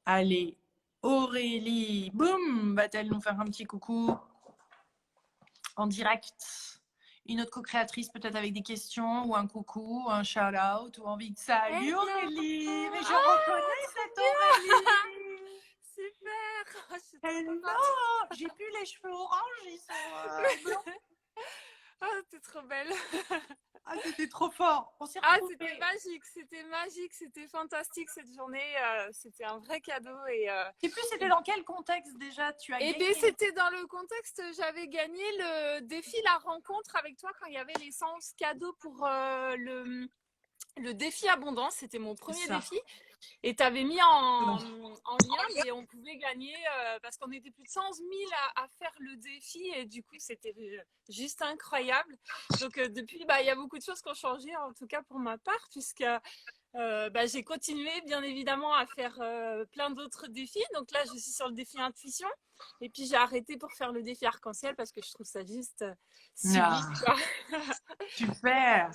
Allez, Aurélie, boum, va-t-elle nous faire un petit coucou en direct? Une autre co-créatrice peut-être avec des questions, ou un coucou, un shout-out, ou envie de salut Aurélie. Mais je reconnais cette Aurélie. Super. Non, j'ai plus les cheveux orange, ils sont blancs. Ah, t'es trop belle. Ah, c'était trop fort. On s'est Ah, retrouvés. c'était magique, c'était fantastique cette journée. C'était un vrai cadeau. Je sais plus, c'était dans quel contexte déjà tu as Eh gagné? bien, c'était dans le contexte, j'avais gagné le défi La Rencontre avec toi quand il y avait les 111 cadeaux pour le défi Abondance. C'était mon premier défi. Et tu avais mis en lien, mais on pouvait gagner parce qu'on était plus de 111 000 à faire le défi. Et du coup, c'était juste incroyable. Donc, depuis, il y a beaucoup de choses qui ont changé, en tout cas pour ma part, puisque j'ai continué, bien évidemment, à faire plein d'autres défis. Donc là, je suis sur le défi Intuition. Et puis, j'ai arrêté pour faire le défi Arc-en-Ciel parce que je trouve ça juste suivi, quoi. Super.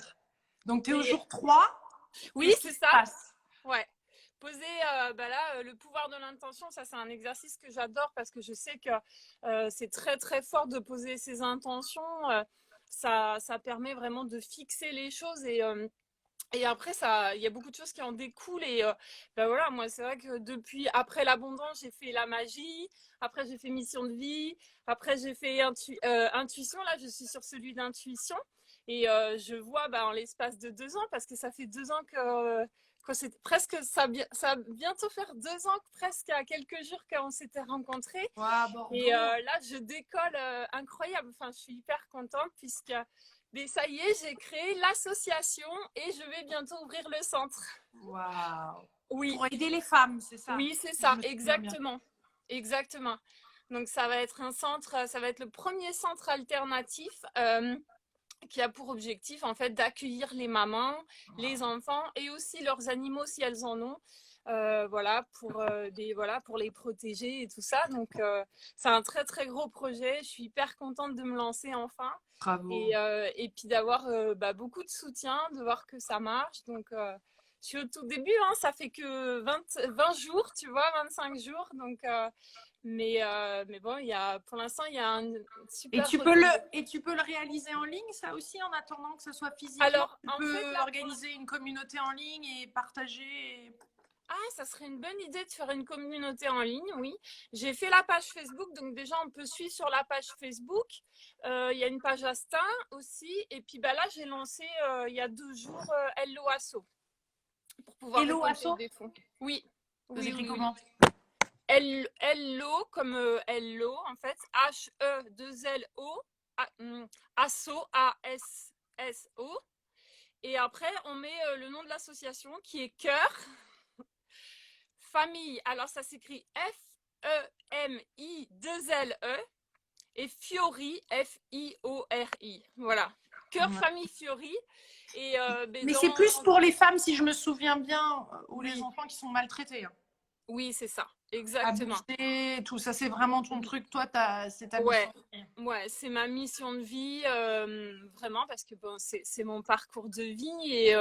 Donc, tu es au jour 3. Oui, c'est ça. Ouais. Poser le pouvoir de l'intention, ça c'est un exercice que j'adore parce que je sais que c'est très très fort de poser ses intentions. Ça permet vraiment de fixer les choses et après il y a beaucoup de choses qui en découlent et voilà, moi c'est vrai que depuis après l'abondance j'ai fait la magie, après j'ai fait mission de vie, après j'ai fait intuition, là je suis sur celui d'intuition et je vois en l'espace de 2 ans parce que ça fait 2 ans que c'est presque ça va bientôt faire 2 ans presque à quelques jours qu'on s'était rencontrés. Et là je décolle incroyable, enfin je suis hyper contente puisque mais ça y est, j'ai créé l'association et je vais bientôt ouvrir le centre. Waouh. Oui. Pour aider les femmes, c'est ça? Oui, c'est ça, exactement. Exactement. Donc ça va être un centre, ça va être le premier centre alternatif qui a pour objectif en fait d'accueillir les mamans, les enfants et aussi leurs animaux si elles en ont. Pour les protéger et tout ça. Donc, c'est un très, très gros projet. Je suis hyper contente de me lancer enfin. Bravo. Et puis d'avoir beaucoup de soutien, de voir que ça marche. Donc, je suis au tout début. Ça fait que 20 jours, tu vois, 25 jours. Donc, mais bon, pour l'instant, il y a un super... Et tu peux le réaliser en ligne, ça aussi, en attendant que ce soit physique? Alors, tu peux organiser une communauté en ligne et partager... Ah, ça serait une bonne idée de faire une communauté en ligne, oui. J'ai fait la page Facebook, donc déjà on peut suivre sur la page Facebook. Il y a une page Insta aussi. Et puis là, j'ai lancé il y a 2 jours Hello Asso pour pouvoir récolter des fonds. Oui. Vous écrivez comment? Hello comme Hello en fait. H-E-2-L-O. Asso, A-S-S-O. Et après, on met le nom de l'association qui est Cœur. Famille, alors ça s'écrit F-E-M-I-2-L-E et Fiori, F-I-O-R-I. Voilà, Cœur Famille Fiori. Et, mais c'est plus pour les femmes, si je me souviens bien, ou les enfants qui sont maltraités. Oui, c'est ça, exactement. Abuser, tout ça, c'est vraiment ton truc. Toi, c'est ta mission. Ouais, c'est ma mission de vie, vraiment, parce que c'est mon parcours de vie.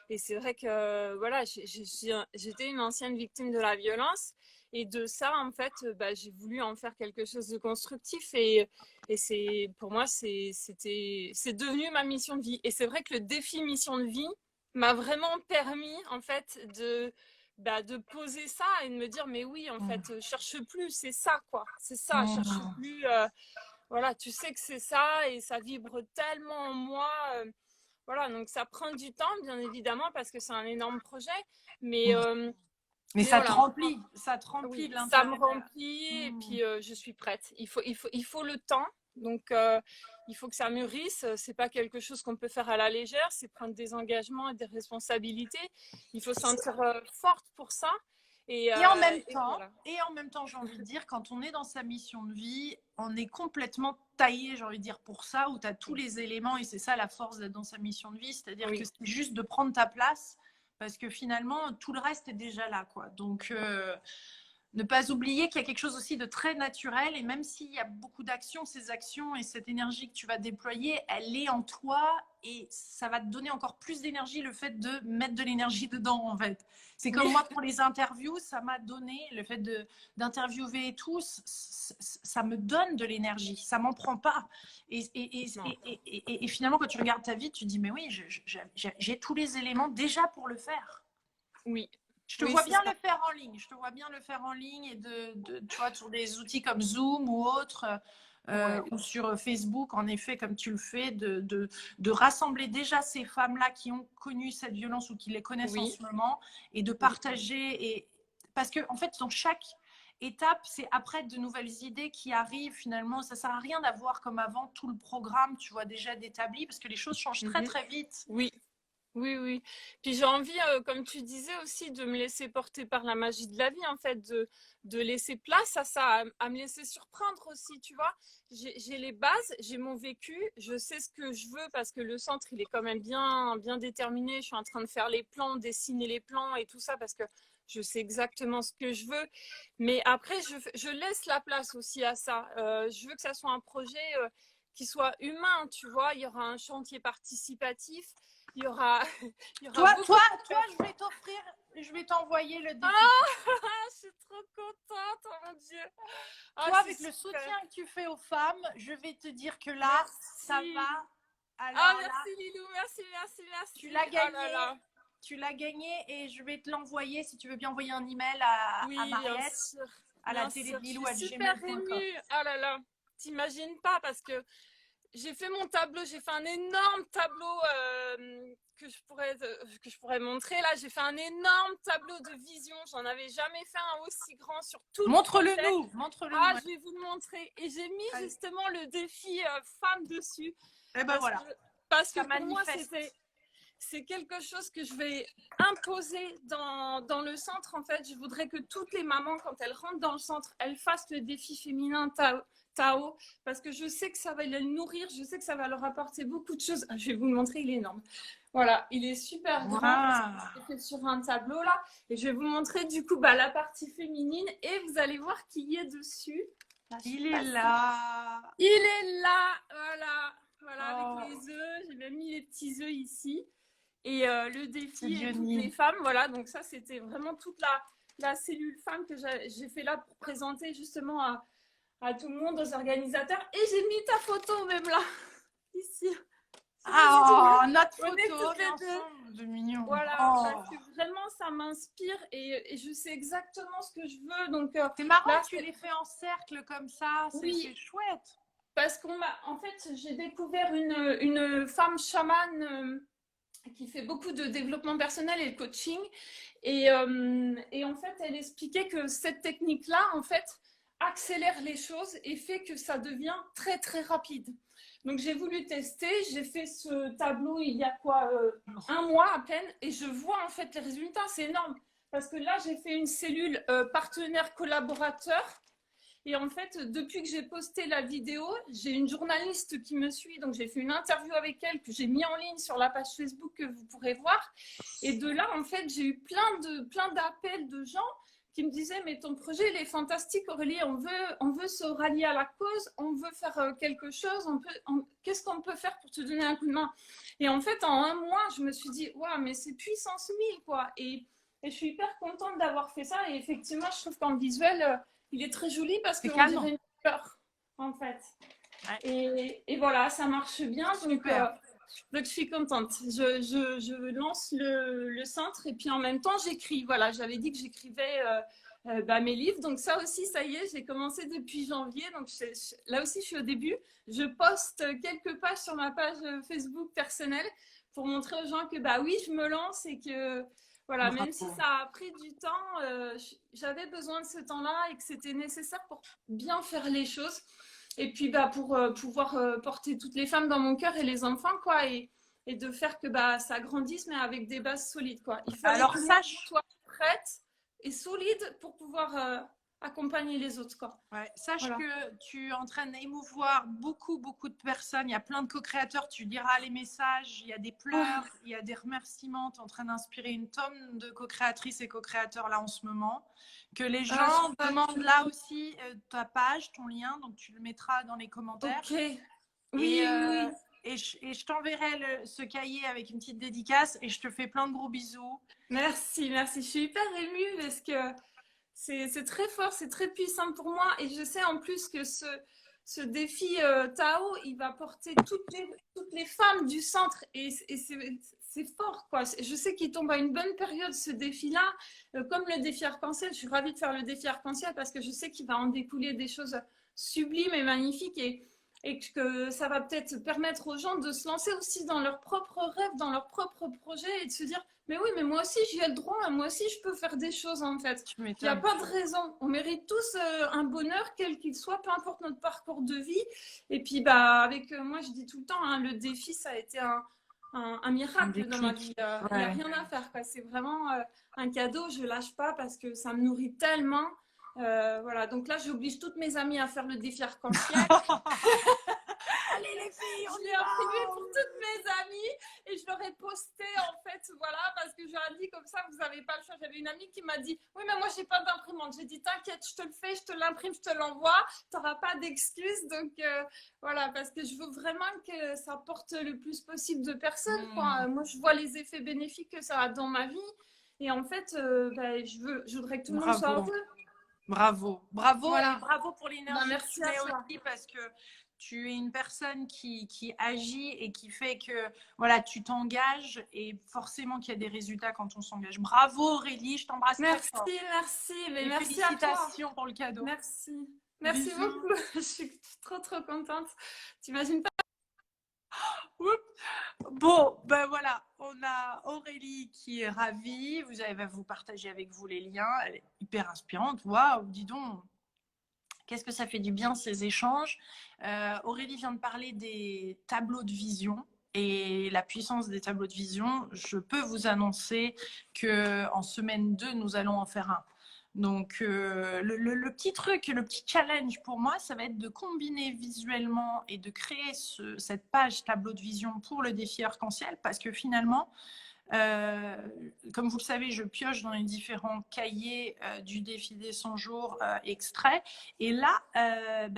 Et c'est vrai que voilà, j'étais une ancienne victime de la violence. Et de ça, en fait, j'ai voulu en faire quelque chose de constructif. Et pour moi, c'est devenu ma mission de vie. Et c'est vrai que le défi mission de vie m'a vraiment permis, en fait, de poser ça et de me dire mais oui en fait cherche plus, c'est ça quoi, c'est ça, cherche plus, voilà, tu sais que c'est ça et ça vibre tellement en moi, voilà, donc ça prend du temps bien évidemment parce que c'est un énorme projet, mais ça te remplit, ça te remplit, de l'intérieur. Ça me remplit et puis je suis prête, il faut le temps. Donc, il faut que ça mûrisse. C'est pas quelque chose qu'on peut faire à la légère. C'est prendre des engagements et des responsabilités. Il faut se sentir forte pour ça. Et en même temps, j'ai envie de dire, quand on est dans sa mission de vie, on est complètement taillé, j'ai envie de dire, pour ça, où tu as tous les éléments. Et c'est ça la force d'être dans sa mission de vie. C'est-à-dire que c'est juste de prendre ta place parce que finalement, tout le reste est déjà là, quoi. Donc, ne pas oublier qu'il y a quelque chose aussi de très naturel et même s'il y a beaucoup d'actions, ces actions et cette énergie que tu vas déployer, elle est en toi et ça va te donner encore plus d'énergie le fait de mettre de l'énergie dedans en fait. C'est comme moi pour les interviews, ça m'a donné le fait d'interviewer et tout, ça me donne de l'énergie, ça m'en prend pas. Et finalement quand tu regardes ta vie, tu te dis mais oui, j'ai tous les éléments déjà pour le faire. Oui. Je te Oui, vois c'est bien ça. le faire en ligne. Je te vois bien le faire en ligne et tu vois, sur des outils comme Zoom ou autres, Ouais. ou sur Facebook, en effet, comme tu le fais, de rassembler déjà ces femmes-là qui ont connu cette violence ou qui les connaissent en Oui, ce moment et de oui. partager. Parce que, en fait, dans chaque étape, c'est après de nouvelles idées qui arrivent finalement. Ça sert à rien d'avoir comme avant tout le programme, tu vois, déjà d'établi parce que les choses changent très, Mhm. très vite. Oui. Oui, oui. Puis j'ai envie, comme tu disais aussi, de me laisser porter par la magie de la vie, en fait, de laisser place à ça, à me laisser surprendre aussi, tu vois. J'ai les bases, j'ai mon vécu, je sais ce que je veux parce que le centre, il est quand même bien, bien déterminé. Je suis en train de faire les plans, dessiner les plans et tout ça parce que je sais exactement ce que je veux. Mais après, je laisse la place aussi à ça. Je veux que ça soit un projet qui soit humain, tu vois. Il y aura un chantier participatif. Il y aura, il y aura Toi, beaucoup toi, de... toi, je vais t'envoyer le Ah, défi. je suis trop contente, oh mon Dieu. Ah, Toi, c'est avec le super. soutien que tu fais aux femmes, je vais te dire que là, ça Merci. va. Ah, Alors là, merci Lilou, merci, merci, merci. tu l'as Oh là gagné. là. Tu l'as gagné et je vais te l'envoyer si tu veux bien envoyer un email à Oui, bien Mariette, sûr. à la Bien télé sûr. de Je Lilou suis à super gmail.com. émue. Oh là là. T'imagines pas parce que j'ai fait mon tableau, j'ai fait un énorme tableau que je pourrais montrer. Là, j'ai fait un énorme tableau de vision. J'en avais jamais fait un aussi grand sur tout le Montre-le projet. nous, montre-le Ah, nous. je vais vous le montrer. Et j'ai mis Allez. justement le défi femme dessus. Et ben Parce voilà, que, parce ça que pour moi, manifeste. c'est quelque chose que je vais imposer dans le centre. En fait, je voudrais que toutes les mamans, quand elles rentrent dans le centre, elles fassent le défi féminin Tao, parce que je sais que ça va les nourrir, je sais que ça va leur apporter beaucoup de choses. Je vais vous le montrer, il est énorme. Voilà, il est super grand parce que c'est fait sur un tableau là. Et je vais vous montrer du coup la partie féminine et vous allez voir qui y est dessus. Là, Il est là. Il est là, voilà. Voilà, Oh. avec les œufs. J'ai même mis les petits œufs ici. Et le défi et toutes les femmes, voilà. Donc ça, c'était vraiment toute la cellule femme que j'ai fait là pour présenter justement à tout le monde, aux organisateurs. Et j'ai mis ta photo même là, ici. Ah, notre On est photo, toutes les deux. ensemble, de mignon. Voilà, Oh. parce que vraiment, ça m'inspire et je sais exactement ce que je veux. Donc, c'est marrant là, que tu les fais en cercle comme ça, c'est chouette. Parce en fait, j'ai découvert une femme chamane qui fait beaucoup de développement personnel et de coaching. Et en fait, elle expliquait que cette technique-là, en fait, accélère les choses et fait que ça devient très, très rapide. Donc, j'ai voulu tester. J'ai fait ce tableau il y a un mois à peine. Et je vois, en fait, les résultats. C'est énorme. Parce que là, j'ai fait une cellule partenaire collaborateur. Et en fait, depuis que j'ai posté la vidéo, j'ai une journaliste qui me suit. Donc, j'ai fait une interview avec elle que j'ai mis en ligne sur la page Facebook que vous pourrez voir. Et de là, en fait, j'ai eu plein d'appels de gens qui me disaient « Mais ton projet, il est fantastique, Aurélie. On veut se rallier à la cause. On veut faire quelque chose. Qu'est-ce qu'on peut faire pour te donner un coup de main ?» Et en fait, en un mois, je me suis dit « Waouh, mais c'est puissance 1000, quoi. » Et je suis hyper contente d'avoir fait ça. Et effectivement, je trouve qu'en visuel... il est très joli parce qu'on dirait une fleur, en fait. Ouais. Et voilà, ça marche bien. Donc, je suis contente. Je lance le centre et puis en même temps, j'écris. Voilà, j'avais dit que j'écrivais mes livres. Donc ça aussi, ça y est, j'ai commencé depuis janvier. Donc là aussi, je suis au début. Je poste quelques pages sur ma page Facebook personnelle pour montrer aux gens que oui, je me lance et que... Voilà, même si ça a pris du temps, j'avais besoin de ce temps-là et que c'était nécessaire pour bien faire les choses. Et puis pour pouvoir porter toutes les femmes dans mon cœur et les enfants, quoi, et de faire que ça grandisse, mais avec des bases solides, quoi. Il fallait que moi, je sois prête et solide pour pouvoir accompagner les autres, quoi. Ouais, sache que tu es en train d'émouvoir beaucoup de personnes. Il y a plein de co-créateurs. Tu liras les messages. Il y a des pleurs, il y a des remerciements. Tu es en train d'inspirer une tonne de co-créatrices et co-créateurs là en ce moment. Que les gens demandent là aussi ta page, ton lien. Donc tu le mettras dans les commentaires. Ok. Oui. Et je t'enverrai ce cahier avec une petite dédicace et je te fais plein de gros bisous. Merci. Je suis hyper émue parce que c'est très fort, c'est très puissant pour moi. Et je sais en plus que ce défi Tao, il va porter toutes les femmes du centre. Et c'est fort, quoi. Je sais qu'il tombe à une bonne période, ce défi-là. Comme le défi arc-en-ciel, je suis ravie de faire le défi arc-en-ciel parce que je sais qu'il va en découler des choses sublimes et magnifiques et que ça va peut-être permettre aux gens de se lancer aussi dans leurs propres rêves, dans leurs propres projets et de se dire mais oui, mais moi aussi j'y ai le droit, moi aussi je peux faire des choses en fait. Il n'y a pas de raison. On mérite tous un bonheur, quel qu'il soit, peu importe notre parcours de vie. Et puis bah, avec moi, je dis tout le temps, hein, le défi, ça a été un miracle dans ma vie. Il n'y a rien à faire, quoi. C'est vraiment un cadeau, je ne lâche pas parce que ça me nourrit tellement. Voilà, donc là, j'oblige toutes mes amies à faire le défi arc-en-ciel. Allez les filles, je l'ai imprimé pour toutes mes amies et je leur ai posté en fait, voilà, parce que je leur ai dit comme ça, vous n'avez pas le choix. J'avais une amie qui m'a dit, oui, mais moi, j'ai pas d'imprimante. J'ai dit, t'inquiète, je te le fais, je te l'imprime, je te l'envoie. Tu n'auras pas d'excuses. Donc, voilà, parce que je veux vraiment que ça porte le plus possible de personnes. Quoi. Moi, je vois les effets bénéfiques que ça a dans ma vie. Et en fait, je voudrais que tout le monde soit heureux. Bravo, bravo, voilà. Et bravo pour l'énergie que tu mets aussi parce que tu es une personne qui agit et qui fait que voilà, tu t'engages et forcément qu'il y a des résultats quand on s'engage. Bravo Aurélie, je t'embrasse très fort. Merci, mais merci félicitations à toi. Pour le cadeau. Merci beaucoup. Je suis trop contente. T'imagines pas? Bon, ben voilà, on a Aurélie qui est ravie. Elle va vous partager avec vous les liens. Elle est hyper inspirante. Waouh, dis donc. Qu'est-ce que ça fait du bien ces échanges. Aurélie vient de parler des tableaux de vision et la puissance des tableaux de vision. Je peux vous annoncer qu'en semaine 2, nous allons en faire un. Donc, le petit truc, le petit challenge pour moi, ça va être de combiner visuellement et de créer cette page tableau de vision pour le défi arc-en-ciel parce que finalement, comme vous le savez, je pioche dans les différents cahiers du défi des 100 jours extraits. Et là,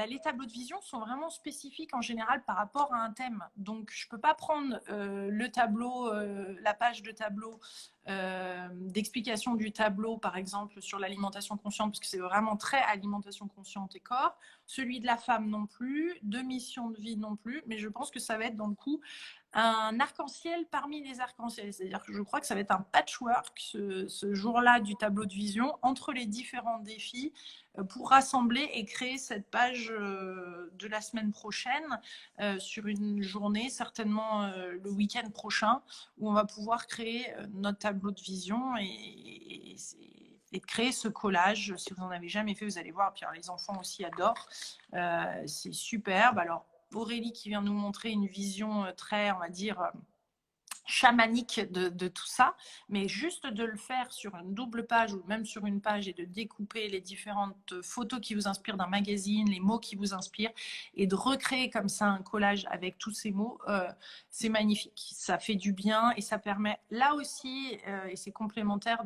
les tableaux de vision sont vraiment spécifiques en général par rapport à un thème. Donc, je ne peux pas prendre le tableau, la page de tableau d'explication du tableau, par exemple, sur l'alimentation consciente, parce que c'est vraiment très alimentation consciente et corps. Celui de la femme non plus, de mission de vie non plus. Mais je pense que ça va être dans le coup un arc-en-ciel parmi les arcs-en-ciel. C'est-à-dire que je crois que ça va être un patchwork ce jour-là du tableau de vision entre les différents défis pour rassembler et créer cette page de la semaine prochaine sur une journée, certainement le week-end prochain, où on va pouvoir créer notre tableau de vision et de créer ce collage. Si vous n'en avez jamais fait, vous allez voir. Puis alors, les enfants aussi adorent. C'est superbe. Alors, Aurélie qui vient nous montrer une vision très, on va dire, chamanique de tout ça, mais juste de le faire sur une double page ou même sur une page et de découper les différentes photos qui vous inspirent d'un magazine, les mots qui vous inspirent et de recréer comme ça un collage avec tous ces mots, c'est magnifique. Ça fait du bien et ça permet là aussi, et c'est complémentaire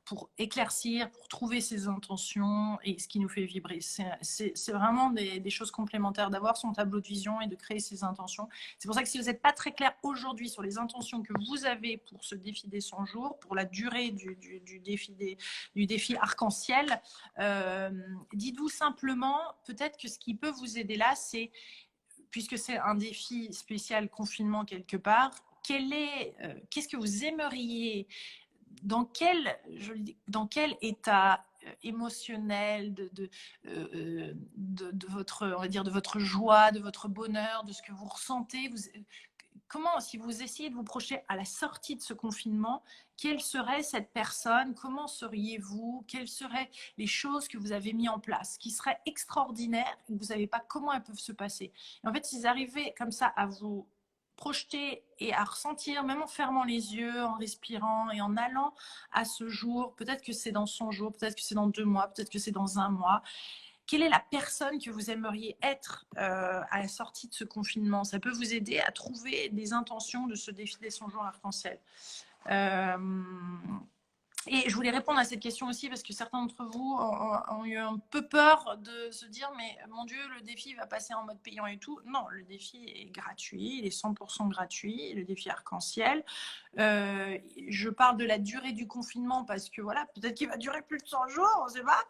pour éclaircir, pour trouver ses intentions et ce qui nous fait vibrer. C'est vraiment des choses complémentaires d'avoir son tableau de vision et de créer ses intentions. C'est pour ça que si vous n'êtes pas très clair aujourd'hui sur les intentions que vous avez pour ce défi des 100 jours, pour la durée du défi arc-en-ciel, dites-vous simplement, peut-être que ce qui peut vous aider là, c'est, puisque c'est un défi spécial confinement quelque part, qu'est-ce que vous aimeriez, dans quel état émotionnel de votre, on va dire, de votre joie, de votre bonheur, de ce que vous ressentez, comment, si vous essayez de vous projeter à la sortie de ce confinement, quelle serait cette personne, comment seriez-vous, quelles seraient les choses que vous avez mis en place, qui seraient extraordinaires et que vous ne savez pas comment elles peuvent se passer. Et en fait, si vous arrivez comme ça à vous projeter et à ressentir, même en fermant les yeux, en respirant et en allant à ce jour, peut-être que c'est dans 100 jours, peut-être que c'est dans 2 mois, peut-être que c'est dans 1 mois. Quelle est la personne que vous aimeriez être à la sortie de ce confinement? Ça peut vous aider à trouver des intentions de ce défi des 100 jours arc-en-ciel. Et je voulais répondre à cette question aussi parce que certains d'entre vous ont eu un peu peur de se dire mais mon Dieu, le défi va passer en mode payant et tout. Non, le défi est gratuit, il est 100% gratuit, le défi arc-en-ciel. Je parle de la durée du confinement parce que voilà, peut-être qu'il va durer plus de 100 jours, on ne sait pas.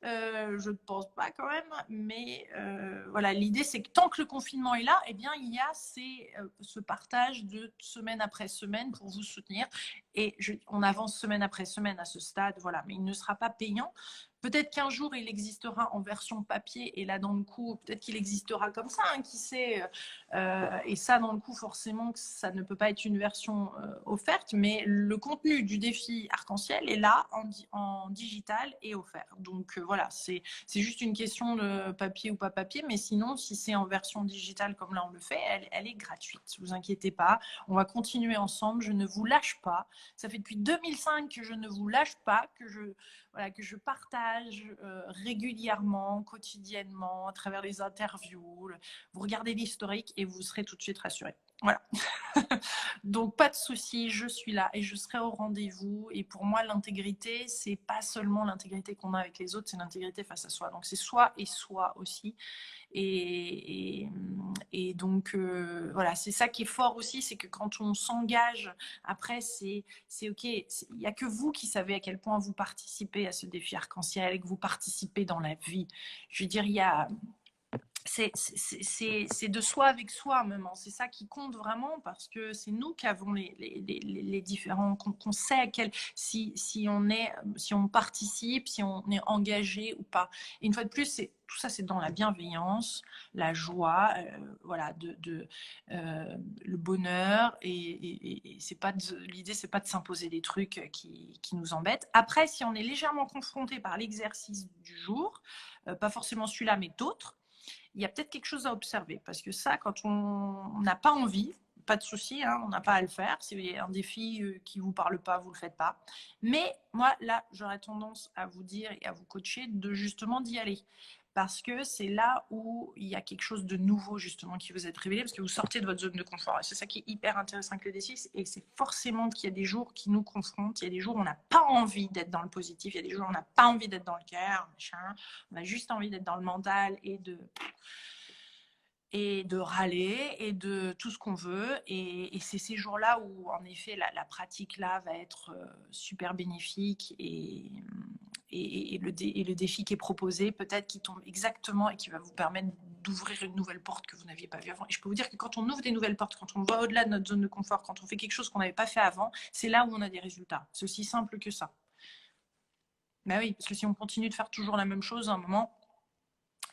Je ne pense pas quand même, mais voilà, l'idée c'est que tant que le confinement est là, eh bien il y a ce partage de semaine après semaine pour vous soutenir. Et on avance semaine après semaine à ce stade, voilà, mais il ne sera pas payant. Peut-être qu'un jour il existera en version papier et là dans le coup, peut-être qu'il existera comme ça, hein, qui sait. Et ça dans le coup, forcément, ça ne peut pas être une version offerte, mais le contenu du défi arc-en-ciel est là en digital et offert. Donc voilà, c'est juste une question de papier ou pas papier, mais sinon, si c'est en version digitale comme là on le fait, elle est gratuite. Ne vous inquiétez pas, on va continuer ensemble. Je ne vous lâche pas. Ça fait depuis 2005 que je ne vous lâche pas, que je partage régulièrement, quotidiennement, à travers les interviews. Vous regardez l'historique et vous serez tout de suite rassurés. Voilà. Donc, pas de souci, je suis là et je serai au rendez-vous. Et pour moi, l'intégrité, c'est pas seulement l'intégrité qu'on a avec les autres, c'est l'intégrité face à soi. Donc, c'est soi et soi aussi. Et donc, voilà, c'est ça qui est fort aussi, c'est que quand on s'engage, après, c'est OK. Il n'y a que vous qui savez à quel point vous participez à ce défi arc-en-ciel et que vous participez dans la vie. Je veux dire, il y a c'est de soi avec soi même, c'est ça qui compte vraiment parce que c'est nous qui avons les différents, qu'on sait à quel, si on participe, si on est engagé ou pas. Et une fois de plus, tout ça c'est dans la bienveillance, la joie, voilà, le bonheur et c'est pas l'idée, c'est pas de s'imposer des trucs qui nous embêtent. Après, si on est légèrement confronté par l'exercice du jour, pas forcément celui-là mais d'autres, il y a peut-être quelque chose à observer. Parce que ça, quand on n'a pas envie, pas de souci, hein, on n'a pas à le faire. C'est un défi qui ne vous parle pas, vous ne le faites pas. Mais moi, là, j'aurais tendance à vous dire et à vous coacher de justement d'y aller. Parce que c'est là où il y a quelque chose de nouveau justement qui vous est révélé, parce que vous sortez de votre zone de confort. Et c'est ça qui est hyper intéressant avec le défi, et c'est forcément qu'il y a des jours qui nous confrontent, il y a des jours où on n'a pas envie d'être dans le positif, il y a des jours où on n'a pas envie d'être dans le cœur, machin. On a juste envie d'être dans le mental et de râler et de tout ce qu'on veut. Et c'est ces jours-là où, en effet, la pratique là va être super bénéfique et le défi qui est proposé, peut-être qui tombe exactement et qui va vous permettre d'ouvrir une nouvelle porte que vous n'aviez pas vue avant. Et je peux vous dire que quand on ouvre des nouvelles portes, quand on va au-delà de notre zone de confort, quand on fait quelque chose qu'on n'avait pas fait avant, c'est là où on a des résultats. C'est aussi simple que ça. Ben oui, parce que si on continue de faire toujours la même chose à un moment,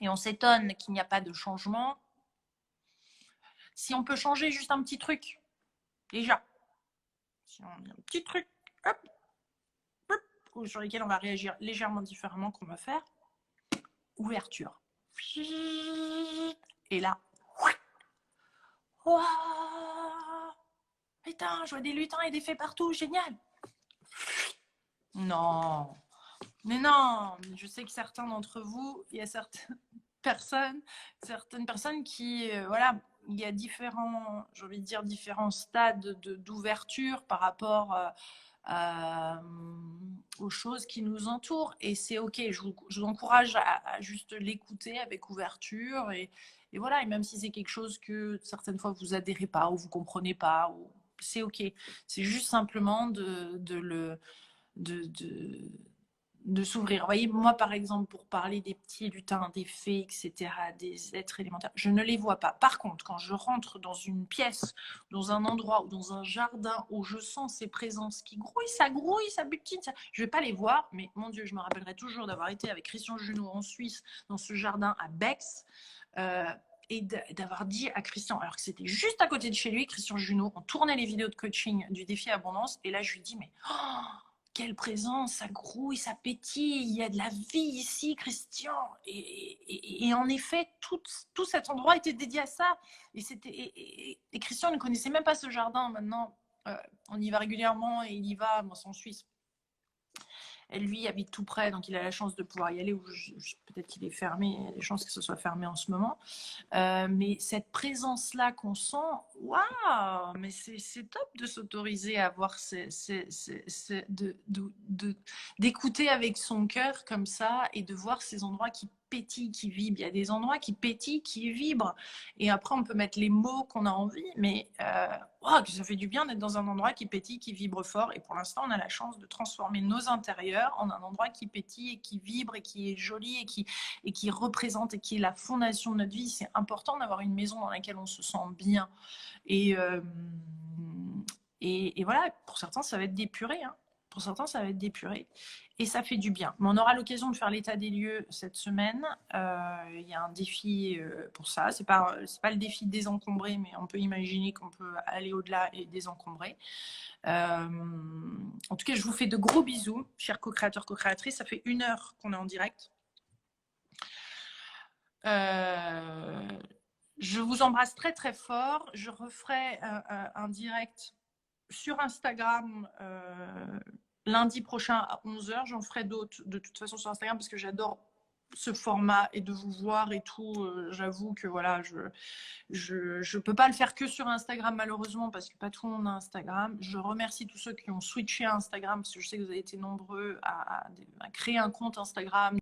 et on s'étonne qu'il n'y a pas de changement, si on peut changer juste un petit truc, déjà, si on a un petit truc, hop, hop, sur lesquels on va réagir légèrement différemment, qu'on va faire, ouverture. Et là, wow, putain, je vois des lutins et des fées partout, génial. Non, mais non, je sais que certains d'entre vous, il y a certaines personnes qui, voilà, il y a différents, j'ai envie de dire, différents stades d'ouverture par rapport aux choses qui nous entourent. Et c'est OK, je vous encourage à juste l'écouter avec ouverture. Et voilà, et même si c'est quelque chose que certaines fois vous adhérez pas ou vous comprenez pas, c'est OK. C'est juste simplement de s'ouvrir. Vous voyez, moi, par exemple, pour parler des petits lutins, des fées, etc., des êtres élémentaires, je ne les vois pas. Par contre, quand je rentre dans une pièce, dans un endroit ou dans un jardin où je sens ces présences qui grouillent, ça butine, je ne vais pas les voir, mais mon Dieu, je me rappellerai toujours d'avoir été avec Christian Junot en Suisse, dans ce jardin à Bex, et d'avoir dit à Christian, alors que c'était juste à côté de chez lui, Christian Junot, on tournait les vidéos de coaching du défi abondance, et là, je lui dis, mais... Oh, quelle présence, ça grouille, ça pétille, il y a de la vie ici, Christian. Et en effet, tout cet endroit était dédié à ça. Et Christian ne connaissait même pas ce jardin. Maintenant, on y va régulièrement et il y va, moi c'est en Suisse. Et lui habite tout près, donc il a la chance de pouvoir y aller. Peut-être qu'il est fermé, il y a des chances que ce soit fermé en ce moment. Mais cette présence-là qu'on sent, waouh, mais c'est top de s'autoriser à voir, d'écouter avec son cœur comme ça et de voir ces endroits qui pétillent, qui vibrent. Il y a des endroits qui pétillent, qui vibrent. Et après, on peut mettre les mots qu'on a envie, mais que ça fait du bien d'être dans un endroit qui pétille, qui vibre fort. Et pour l'instant, on a la chance de transformer nos intérieurs en un endroit qui pétille et qui vibre et qui est joli et qui représente et qui est la fondation de notre vie. C'est important d'avoir une maison dans laquelle on se sent bien. Et voilà, pour certains, ça va être d'épuré. Hein. Pour certains, ça va être d'épuré. Et ça fait du bien. Mais on aura l'occasion de faire l'état des lieux cette semaine. Il y a un défi pour ça. C'est pas le défi désencombrer, mais on peut imaginer qu'on peut aller au-delà et désencombrer. En tout cas, je vous fais de gros bisous, chers co-créateurs, co-créatrices. Ça fait 1 heure qu'on est en direct. Je vous embrasse très, très fort. Je referai un direct sur Instagram lundi prochain à 11h. J'en ferai d'autres de toute façon sur Instagram parce que j'adore ce format et de vous voir et tout. J'avoue que voilà, je peux pas le faire que sur Instagram malheureusement parce que pas tout le monde a Instagram. Je remercie tous ceux qui ont switché à Instagram parce que je sais que vous avez été nombreux à créer un compte Instagram.